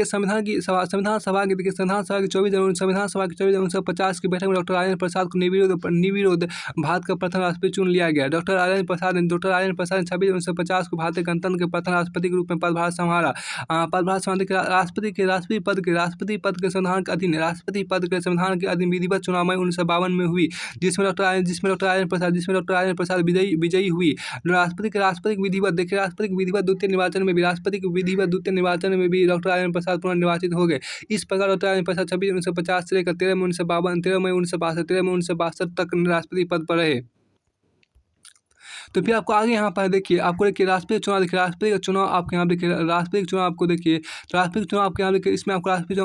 संविधान सभा की 24 जनवरी 1950 की बैठक में डॉक्टर राजेंद्र प्रसाद को निर्विरोध भारत का प्रथम राष्ट्रपति चुन लिया गया। डॉक्टर राजेंद्र प्रसाद ने 26 जनवरी 1950 को भारतीय गणतंत्र के प्रथम राष्ट्रपति के रूप में पदभार संभाला। राष्ट्रपति पद के संविधान के अधीन विधिवत चुनाव मई 1952 में हुई जिसमें डॉक्टर राजेंद्र प्रसाद, जिसमें डॉक्टर राजेंद्र प्रसाद विजयी हुई। राष्ट्रपति विधिवत, देखिए राष्ट्रपति विधिवत द्वितीय निर्वाचन में भी, राष्ट्रपति के विधिवत द्वितीय निर्वाचन में भी डॉक्टर राजेंद्र प्रसाद पुनर्निर्वाचित हो गए। इस प्रकार डॉक्टर राजेंद्र प्रसाद 26 1950 से लेकर 13 मई 1962 तक राष्ट्रपति पद पर रहे। तो फिर आपको आगे यहाँ पर देखिए, आपको देखिए राष्ट्रपति चुनाव, देखिए राष्ट्रपति का चुनाव आपके यहाँ देखिए, राष्ट्रपति चुनाव आपको देखिए, राष्ट्रपति चुनाव आपके यहाँ देखिए, इसमें आपको राष्ट्रपति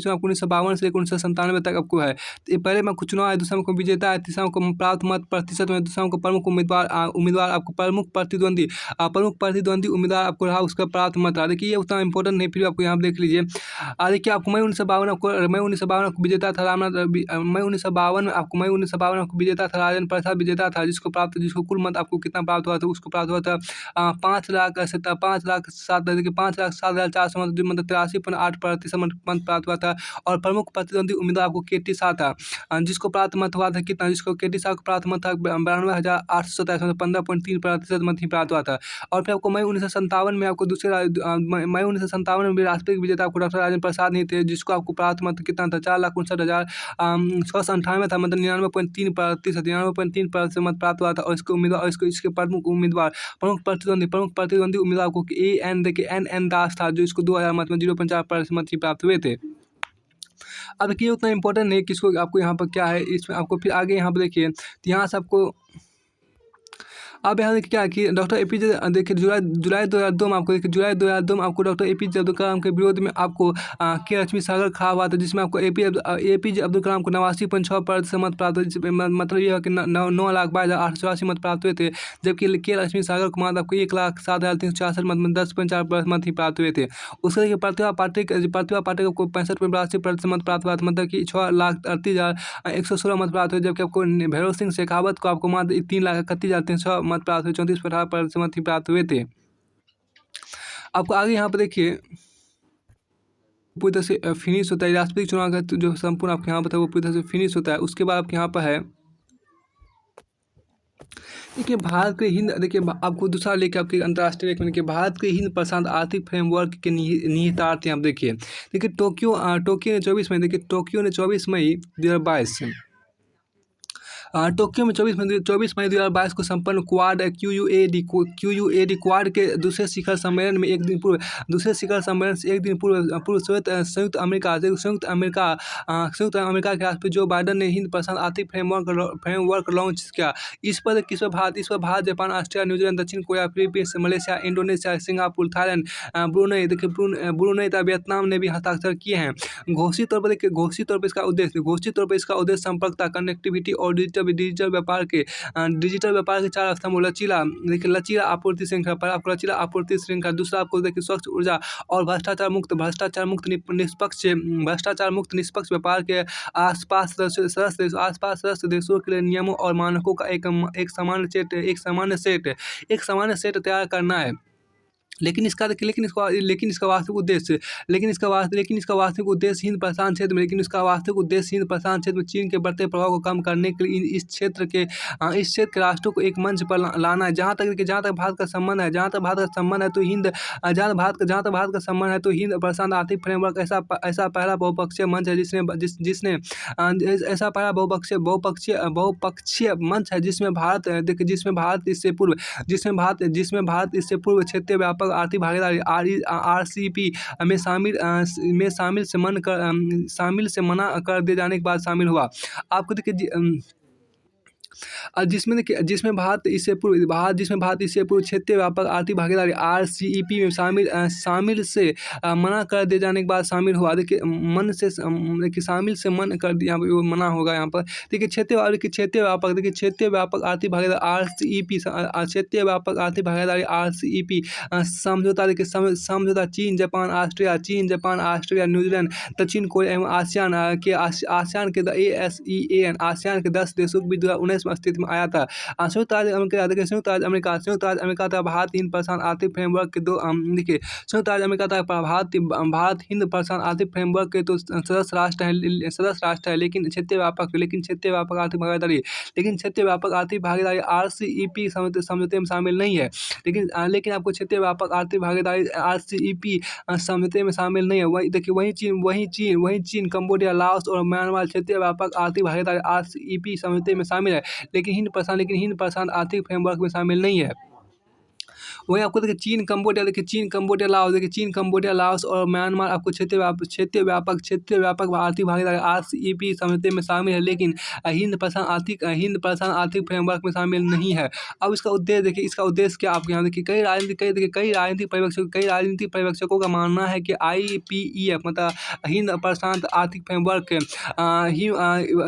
चुनाव 1952 से लेकर 1997 तक आपको है। तो पहले में कुछ चुनाव है, दूसरा को विजेता है, तीसरा को प्राप्त मत प्रतिशत में, दूसरा को प्रमुख उम्मीदवार आपको प्रमुख प्रतिद्वंदी उम्मीदवार आपको रहा, उसका प्राप्त मत रहा। देखिए ये उतना इंपॉर्टेंट नहीं, फिर आपको यहाँ देख लीजिए। देखिए आपको मई 1952 आपको विजेता था मई 1952 आपको विजेता था राजेंद्र प्रसाद विजेता था, जिसको कुल मत आपको कितना प्राप्त हुआ था, उसको प्राप्त हुआ था 5,07,400 मतलब 83.8% मत प्राप्त हुआ था। और प्रमुख प्रतिद्वंदी उम्मीदवार आपको KT शाह था, जिसको प्राप्त मत हुआ था कितना, जिसको KT शाह को प्राप्त मत था 92,827 मतलब 15.3% मत ही प्राप्त हुआ था। और फिर आपको मई 1957 में आपको मई 1957 में भी राष्ट्रपति विजेता आपको डॉक्टर राजेंद्र प्रसाद नहीं थे, जिसको आपको प्राप्त मत कितना था 4,59,698 था, मतलब 99.3% मत प्राप्त हुआ था। और इसके प्रमुख प्रतिद्वंदी उम्मीदवार को देखिए NN दास था, जो इसको 2000 मत में 0.4% मत ही प्राप्त हुए थे। अब देखिए उतना इंपॉर्टेंट नहीं किसको, आपको यहाँ पर क्या है, इसमें आपको फिर आगे यहाँ पर देखिए, तो यहाँ से आपको अब यहाँ देखिए क्या कि डॉक्टर APJ देखिए जुलाई 2002 में आपको देखिए, जुलाई 2002 में आपको डॉक्टर APJ अब्दुल कलाम के विरोध में आपको के लक्ष्मी सागर खड़ा हुआ था, जिसमें आपको APJ अब्दुल कलाम को 89.6% मत प्राप्त हुए, मतलब ये है कि 9,22,884 मत प्राप्त हुए थे, जबकि के लक्ष्मी सागर को मात्र आपको 1,07,366 मत 10.4% मत ही प्राप्त हुए थे। उसके देखिए प्रतिभा पाटिल को 65.82% मत प्राप्त हुआ था, मतलब कि 6,38,116 मत प्राप्त हुए, जबकि आपको भैरव सिंह शेखावत को आपको मात्र 3,31,306 मत प्राप्त हुए, 34.8% मत ही प्राप्त हुए थे। आपको आगे यहाँ पर देखिए पूरी तरह से फिनिश होता है राष्ट्रपति चुनाव का, जो संपूर्ण आपके यहाँ पर था वो पूरी तरह से फिनिश होता है। उसके बाद आपके यहाँ पर है देखिए भारत के हिंद, देखिए आपको दूसरा लेके आपके अंतर्राष्ट्रीय लेके देखिए भारत के हिंद प्रशांत आर्थिक फ्रेमवर्क के निहितार्थ हैं। आप देखिए टोक्यो ने 24 मई 2022 टोक्यो में 24 मई 2022 को संपन्न क्वाड क्यूयूएडी के दूसरे शिखर सम्मेलन में एक दिन पूर्व संयुक्त अमेरिका के राष्ट्रपति जो बाइडन ने हिंद प्रशांत आर्थिक फ्रेमवर्क लॉन्च किया। इस पर भारत, जापान, ऑस्ट्रेलिया, न्यूजीलैंड, दक्षिण Korea, Philippines, Malaysia, Indonesia, Singapore, Thailand, Brunei तथा वियतनाम ने भी हस्ताक्षर किए हैं। घोषित तौर पर इसका उद्देश्य संपर्कता, कनेक्टिविटी और डिजिटल व्यापार के 4 स्तंभ, लचीला आपूर्ति श्रृंखला, पर आपको लचीला आपूर्ति श्रृंखला, दूसरा आपको देखिए स्वच्छ ऊर्जा और भ्रष्टाचार मुक्त निष्पक्ष व्यापार के आसपास सदस्य देशों के लिए नियमों और मानकों का एक सामान्य सेट तैयार करना है। लेकिन इसका वास्तविक उद्देश्य हिंद प्रशांत क्षेत्र में चीन के बढ़ते प्रभाव को कम करने के लिए इस क्षेत्र के राष्ट्रों को एक मंच पर लाना है। जहाँ तक भारत का संबंध है, तो हिंद प्रशांत आर्थिक फ्रेमवर्क ऐसा पहला बहुपक्षीय मंच है जिसमें भारत इससे पूर्व क्षेत्रीय व्यापक आर्थिक भागीदारी RCEP में शामिल से मना कर दिए जाने के बाद शामिल हुआ। आपको देखिए जिसमें भारत इससे पूर्व क्षेत्रीय व्यापक आर्थिक भागीदारी RCEP में शामिल से मना कर दिए जाने के बाद शामिल हुआ। देखिए शामिल से मन कर दिया, मना होगा यहाँ पर। देखिए क्षेत्रीय व्यापक आर्थिक भागीदारी RCEP समझौता, देखिए समझौता चीन, जापान, ऑस्ट्रेलिया, न्यूजीलैंड, दक्षिण कोरिया एवं आसियान के आसियान के 10 देशों के बीच 2019 में अस्तित्व में आया था। संयुक्त राज्य अमेरिका तथा भारत हिंद प्रशांत आर्थिक फ्रेमवर्क के संयुक्त राज्य अमेरिका तथा भारत हिंद प्रशांत आर्थिक फ्रेमवर्क के तो सदस्य राष्ट्र है, लेकिन क्षेत्रीय व्यापक आर्थिक भागीदारी RCEP समझौते में शामिल नहीं है। लेकिन आपको क्षेत्रीय व्यापक आर्थिक भागीदारी RCEP समझौते में शामिल नहीं है। वहीं चीन, कंबोडिया, लाओस और म्यांमार क्षेत्रीय व्यापक आर्थिक भागीदारी RCEP समझौते में शामिल है। लेकिन हिंद प्रशांत आर्थिक फ्रेमवर्क में शामिल नहीं है। वहीं आपको देखिए चीन, कंबोडिया, लाओस, देखिए चीन, कंबोडिया, लाओस और म्यांमार आपको क्षेत्रीय व्यापक आर्थिक भागीदारी RCEP समझौते में शामिल है, लेकिन हिंद प्रशांत आर्थिक फ्रेमवर्क में शामिल नहीं है। अब इसका उद्देश्य देखिए, इसका उद्देश्य क्या आपके यहाँ देखिए, कई राजनीतिक पर्यवेक्षकों का मानना है कि IPEF मतलब हिंद प्रशांत आर्थिक फ्रेमवर्क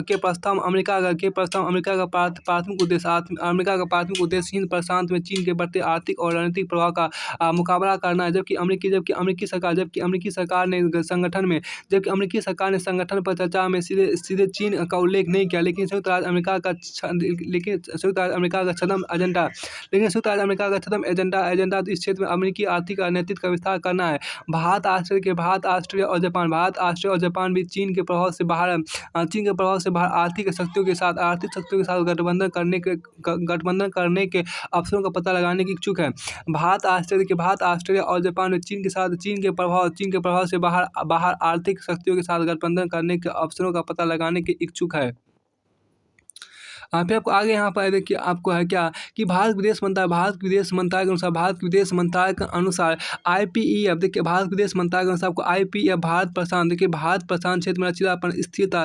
के प्रस्ताव अमेरिका का प्राथमिक उद्देश्य हिंद प्रशांत में चीन के बढ़ते आर्थिक और रणनीतिक प्रभाव का मुकाबला करना है। जबकि अमेरिकी सरकार ने संगठन पर चर्चा में सीधे चीन का उल्लेख नहीं किया, लेकिन संयुक्त राज्य अमेरिका का छद्म एजेंडा तो इस क्षेत्र में अमेरिकी आर्थिक रणनीति का विस्तार करना है। भारत, ऑस्ट्रेलिया और जापान भी चीन के प्रभाव से बाहर आर्थिक शक्तियों के साथ गठबंधन करने के अवसरों का पता लगाने की इच्छुक है। भारत, ऑस्ट्रेलिया और जापान में चीन के प्रभाव से बाहर आर्थिक शक्तियों के साथ गठबंधन करने के अवसरों का पता लगाने के इच्छुक है। फिर आपको आगे यहाँ पर देखिए, आपको है क्या कि भारत विदेश मंत्रालय के अनुसार IPEF देखिए, भारत विदेश मंत्रालय के अनुसार आपको IPEF भारत प्रशांत क्षेत्र में लचीलापन, स्थिरता,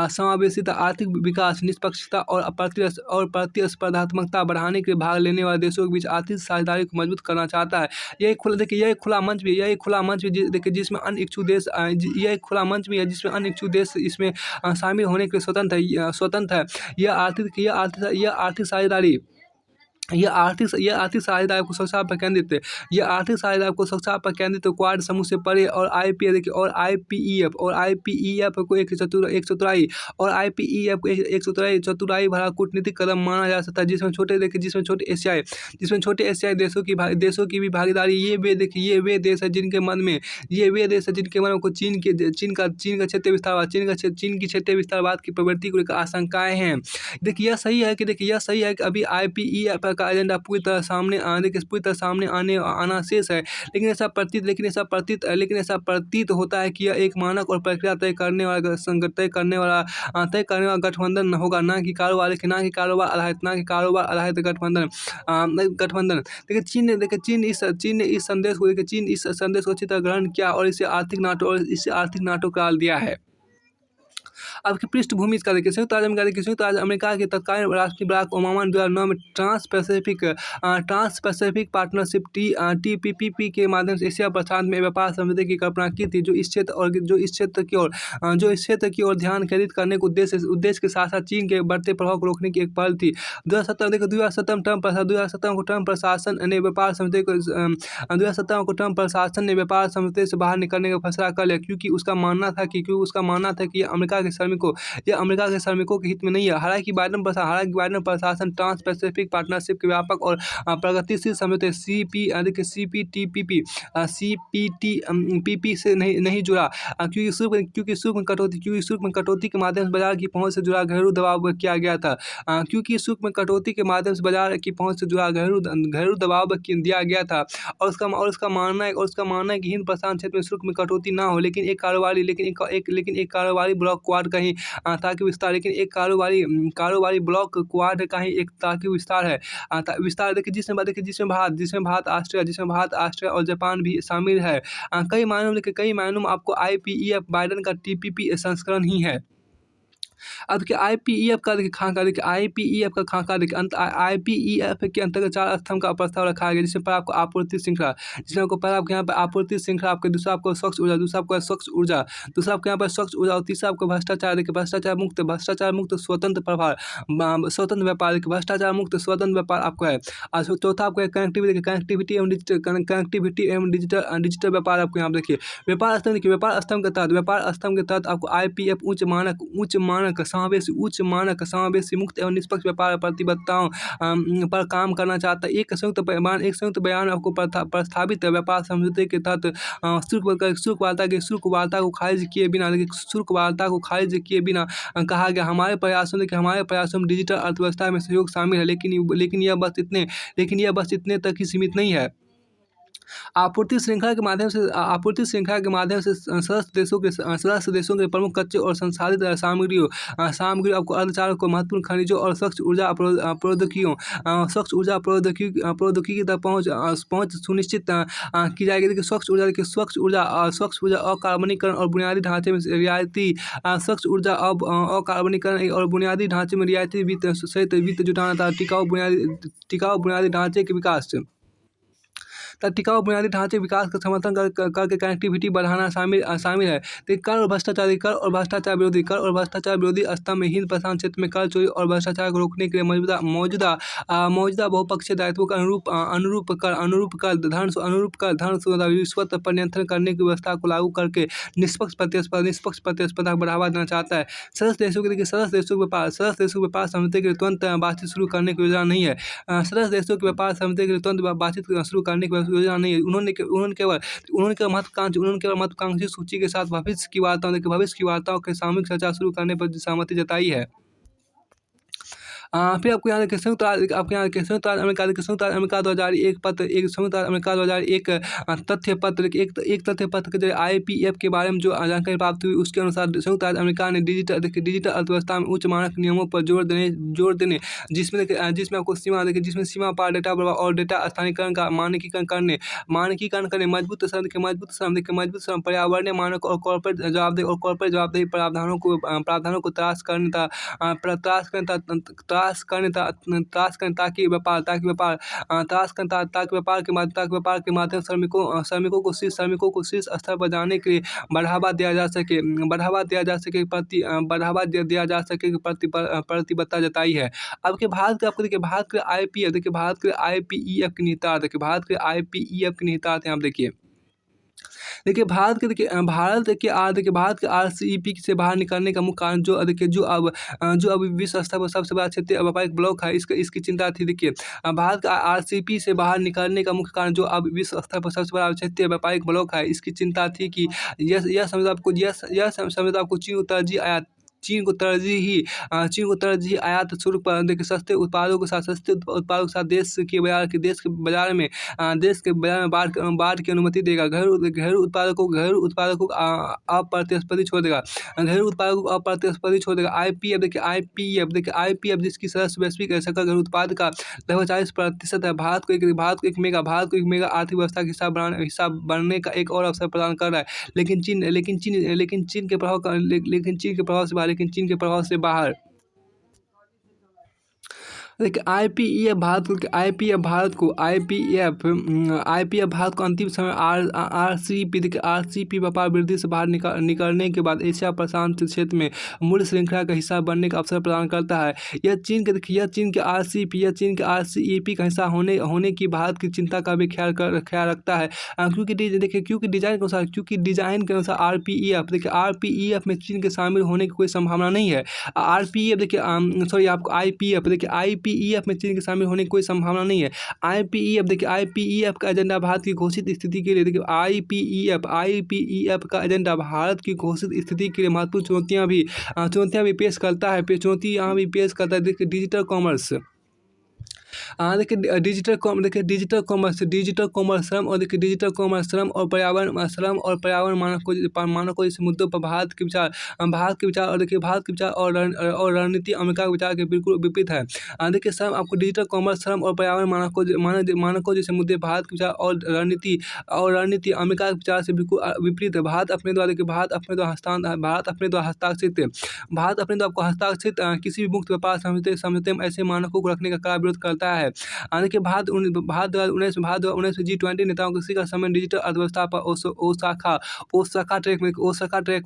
समावेशिता, आर्थिक विकास, निष्पक्षता और प्रतिस्पर्धात्मकता बढ़ाने के लिए भाग लेने वाले देशों के बीच आर्थिक साझेदारी को मजबूत करना चाहता है। यह एक खुला मंच भी है देखिए, जिसमें अन्य इच्छुक देश इसमें शामिल होने के लिए स्वतंत्र है। यह आर्थिक साझेदारी आपको सुरक्षा पर केंद्रित क्वाड समूह से परे और IPEF को एक चतुराई भरा कूटनीतिक कदम माना जा सकता है, जिसमें छोटे एशियाई देशों की भी भागीदारी। ये वे देश है जिनके मन में को चीन की क्षेत्रीय विस्तारवाद की प्रवृत्ति को लेकर आशंकाएं हैं। देखिए यह सही है कि अभी IPEF का एजेंडा पूरी तरह सामने आना शेष है, लेकिन ऐसा प्रतीत होता है कि यह एक मानक और प्रक्रिया तय करने वाला गठबंधन होगा, ना कि कारोबार आधारित गठबंधन। देखिए चीन ने इस संदेश को अच्छी तरह ग्रहण किया और इसे आर्थिक नाटो करार दिया है। अब की पृष्ठभूमि इसका देखिए, संयुक्त राज्य अमेरिका के तत्कालीन राष्ट्रपति बराक ओबामा ने 2009 में ट्रांस पैसिफिक पार्टनरशिप TPP के माध्यम से एशिया प्रशांत में व्यापार समझौते की कल्पना की थी, जो इस क्षेत्र की ओर ध्यान केंद्रित करने के उद्देश्य के साथ साथ चीन के बढ़ते प्रभाव को रोकने की एक पहल थी। 2017 को ट्रंप प्रशासन ने व्यापार समझौते से बाहर निकलने का फैसला कर लिया, क्योंकि उसका मानना था कि यह अमेरिका के श्रमिकों के हित में नहीं है। हालांकि बाइडेन प्रशासन ट्रांस पैसिफिक पार्टनरशिप के व्यापक और प्रगतिशील समझौते CPTPP से नहीं जुड़ा, क्योंकि शुल्क में कटौती के माध्यम से बाजार की पहुंच से जुड़ा घरेलू दबाव किया गया था। दिया गया था और उसका मानना है कि हिंद प्रशांत क्षेत्र में शुल्क में कटौती ना हो, लेकिन एक कारोबारी ब्लॉक क्वाड का ही ताकि विस्तार है। देखिए जिसमें भारत, ऑस्ट्रेलिया और जापान भी शामिल है। कई मायनों में आपको IPEF बाइडेन का TPP संस्करण ही है। अब देखिए IPEF का IPEF के अंतर्गत 4 स्तंभ का प्रस्ताव रखा गया, जिसमें पर आपको आपूर्ति श्रृंखला, यहाँ पर आपूर्ति श्रृंखला, आपके दूसरा आपको स्वच्छ ऊर्जा, दूसरा आपको स्वच्छ ऊर्जा और तीसरा आपको भ्रष्टाचार मुक्त स्वतंत्र व्यापार, भ्रष्टाचार मुक्त स्वतंत्र व्यापार आपको है। और चौथा आपको कनेक्टिविटी एवं डिजिटल व्यापार आपको यहाँ देखिए। व्यापार स्तंभ के तहत आपको IPEF उच्च मानक समावेशी मुक्त एवं निष्पक्ष व्यापार प्रतिबद्धताओं पर काम करना चाहता है। एक संयुक्त बयान आपको प्रस्तावित व्यापार समझौते के तहत शुल्क वार्ता को खारिज किए बिना कहा गया, हमारे प्रयासों में डिजिटल अर्थव्यवस्था में सहयोग शामिल है, लेकिन यह बस इतने तक ही सीमित नहीं है। आपूर्ति श्रृंखला के माध्यम से सदस्य देशों के प्रमुख कच्चे और संसाधित सामग्रियों आपको अर्धचालक को महत्वपूर्ण खनिजों और स्वच्छ ऊर्जा प्रौद्योगिकी तक पहुँच सुनिश्चित की जाएगी। देखिए स्वच्छ ऊर्जा अकार्बनीकरण और बुनियादी ढांचे में रियायती वित्त सहित वित्त जुटाना था टिकाऊ बुनियादी ढांचे के विकास टिकाऊ बुनियादी ढांचे विकास का समर्थन करके कनेक्टिविटी बढ़ाना शामिल है। तो कर और भ्रष्टाचार विरोधी स्तंभ में हिंद प्रशांत क्षेत्र में कर चोरी और भ्रष्टाचार को रोकने के लिए मौजूदा बहुपक्षीय दायित्वों के अनुरूप कर धन रिश्वत पर नियंत्रण करने की व्यवस्था को लागू करके निष्पक्ष प्रतिस्पर्धा को बढ़ावा देना चाहता है। सदस्य देशों के व्यापार समिति के लिए तुरंत बातचीत शुरू करने की योजना नहीं है। सदस्य देशों के व्यापार समिति के लिए तुरंत बातचीत शुरू करने की योजना नहीं है। उन्होंने केवल महत्वाकांक्षी सूची के साथ भविष्य की वार्ताओं के सामूहिक चर्चा शुरू करने पर सहमति जताई है। फिर आपको यहाँ देखिए संयुक्त राज्य अमेरिका 2001 पत्र संयुक्त राज्य अमेरिका 2001 तथ्य पत्र एक तथ्य पत्र के जरिए IPF के बारे में जो जानकारी प्राप्त हुई उसके अनुसार संयुक्त राज्य अमेरिका ने डिजिटल अर्थव्यवस्था में उच्च मानक नियमों पर जोर देने जिसमें आपको सीमा पार डेटा प्रवाह और डेटा स्थानीयकरण का मानकीकरण करने मजबूत श्रम पर्यावरणीय मानक और कॉर्पोरेट जवाबदेही प्रावधानों को तलाश करने ताकि व्यापार के माध्यम श्रमिकों को शीर्ष स्तर पर जाने के लिए बढ़ावा दिया जा सके प्रतिबद्धता जताई है। अब के भारत के IPEF के निहितार्थ यहाँ देखिए भारत के RCEP से बाहर निकलने का मुख्य कारण जो अब विश्व स्तर पर सबसे बड़ा क्षेत्रीय व्यापारिक ब्लॉक है इसकी चिंता थी। देखिए भारत का RCEP से बाहर निकलने का मुख्य कारण जो अब विश्व स्तर पर सबसे बड़ा क्षेत्रीय व्यापारिक ब्लॉक है इसकी चिंता थी कि यह समझौता आपको चीन को तरजीही आयात शुल्क पर देखिए सस्ते उत्पादों के साथ देश के बाजार में बाढ़ की अनुमति देगा। घरेलू उत्पादकों को अप्रतिस्पर्धी छोड़ देगा। IPEF जिसकी सदस्य वैश्विक सकल घरेलू उत्पाद का लगभग 40% है भारत को एक मेगा आर्थिक व्यवस्था का हिस्सा बनने का एक और अवसर प्रदान कर रहा है। लेकिन चीन के प्रभाव से बाहर देखिए IPEF भारत को अंतिम समय RCEP व्यापार वृद्धि से बाहर निकलने के बाद एशिया प्रशांत क्षेत्र में मूल्य श्रृंखला का हिस्सा बनने का अवसर प्रदान करता है। यह चीन के RCEP का हिस्सा होने की भारत की चिंता का भी ख्याल रखता है क्योंकि डिजाइन के अनुसार RPEF में चीन के शामिल होने की कोई संभावना नहीं है। IPEF में चीन के शामिल होने की कोई संभावना नहीं है। IPEF का एजेंडा भारत की घोषित स्थिति के लिए IPEF का एजेंडा भारत की घोषित स्थिति के लिए महत्वपूर्ण चुनौतियां भी पेश करता है। डिजिटल कॉमर्स डिजिटल कॉमर्स श्रम और पर्यावरण मानकों जैसे मुद्दों पर भारत के विचार और रणनीति अमेरिका के विचार के बिल्कुल विपरीत है। देखिए आपको डिजिटल कॉमर्स श्रम और पर्यावरण मानकों जैसे मुद्दे भारत के विचार और रणनीति अमेरिका के विचार से बिल्कुल विपरीत है। भारत अपने द्वारा हस्ताक्षरित किसी भी मुक्त व्यापार समझौते में ऐसे मानकों को रखने का कड़ा विरोध करता है। देखिए भारत 2019 में G20 नेताओं के शिखर सम्मेलन डिजिटल अर्थव्यवस्था पर ओसाका ट्रैक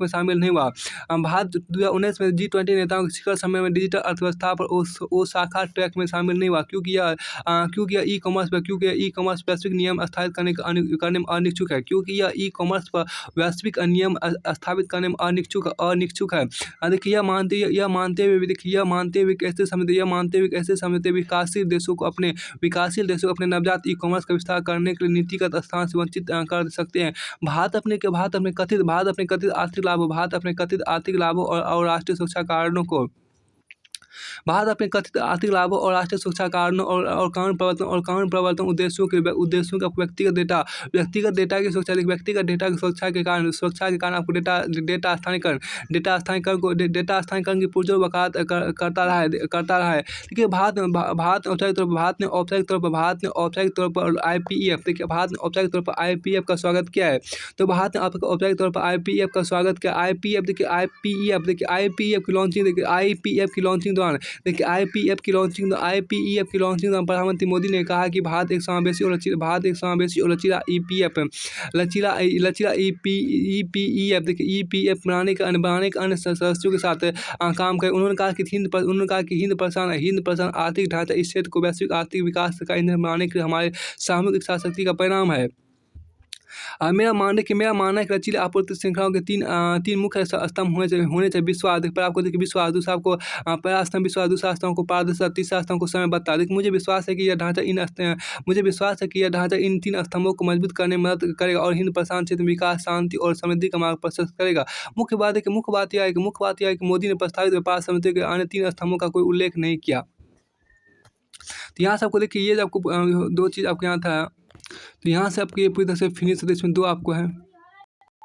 में शामिल नहीं हुआ। भारत 2019 में G20 नेताओं के शिखर सम्मेलन में डिजिटल अर्थव्यवस्था पर ओसाका ट्रैक में शामिल नहीं हुआ क्योंकि यह ई कॉमर्स वैश्विक नियम स्थापित करने में अनिच्छुक है अनिच्छुक है। देखिए यह मानते हुए कैसे समझौते विकासशील देशों को अपने नवजात ई कॉमर्स का विस्तार करने के लिए नीतिगत स्थान से वंचित कर सकते हैं। भारत अपने कथित आर्थिक लाभों और राष्ट्रीय सुरक्षा कारणों को भारत अपने कथित आर्थिक लाभों और राष्ट्रीय सुरक्षा कारणों और कानून प्रवर्तन उद्देश्यों का व्यक्तिगत डेटा की सुरक्षा व्यक्तिगत डेटा की सुरक्षा के कारण आपको डेटा स्थानीयकरण की पुरजोर वकालत करता रहा है। देखिए भारत ने औपचारिक तौर पर IPEF देखिए भारत ने औपचारिक तौर पर IPEF का स्वागत किया है। तो भारत ने आपका औपचारिक तौर पर IPEF का स्वागत किया। IPEF देखिए IPEF की लॉन्चिंग प्रधानमंत्री मोदी ने कहा कि भारत एक समावेशी और लचीला EPEF देखिए EPEF बनाने के अन्य सदस्यों के साथ काम करें। उन्होंने कहा कि हिंद प्रशांत आर्थिक ढांचा इस क्षेत्र को वैश्विक आर्थिक विकास का ईंधन बनाने के हमारे सामूहिक इच्छा शक्ति का परिणाम है। मेरा मानना है कि लचीले आपूर्ति श्रृंखलाओं के तीन मुख्य स्तंभ होने चाहिए। विश्वास पर आपको देखिए विश्वास, दूसरा आपको पहला स्तंभ विश्वास, दूसरा स्तंभ को पारदर्शिता, तीसरा स्तंभ को समयबद्धता। देखिए मुझे विश्वास है कि यह ढांचा इन तीन स्तंभों को मजबूत करने में मदद करेगा और हिंद प्रशांत क्षेत्र में विकास, शांति और समृद्धि का मार्ग प्रशस्त करेगा। मुख्य बात यह है कि मोदी ने प्रस्तावित व्यापार समिति के अन्य तीन स्तंभों का कोई उल्लेख नहीं किया। तो यहाँ से आपको देखिए ये आपको दो चीज़ आपके यहाँ था। तो यहाँ से आपकी ये पूरी तरह से फिनिश है। इसमें दो आपको है।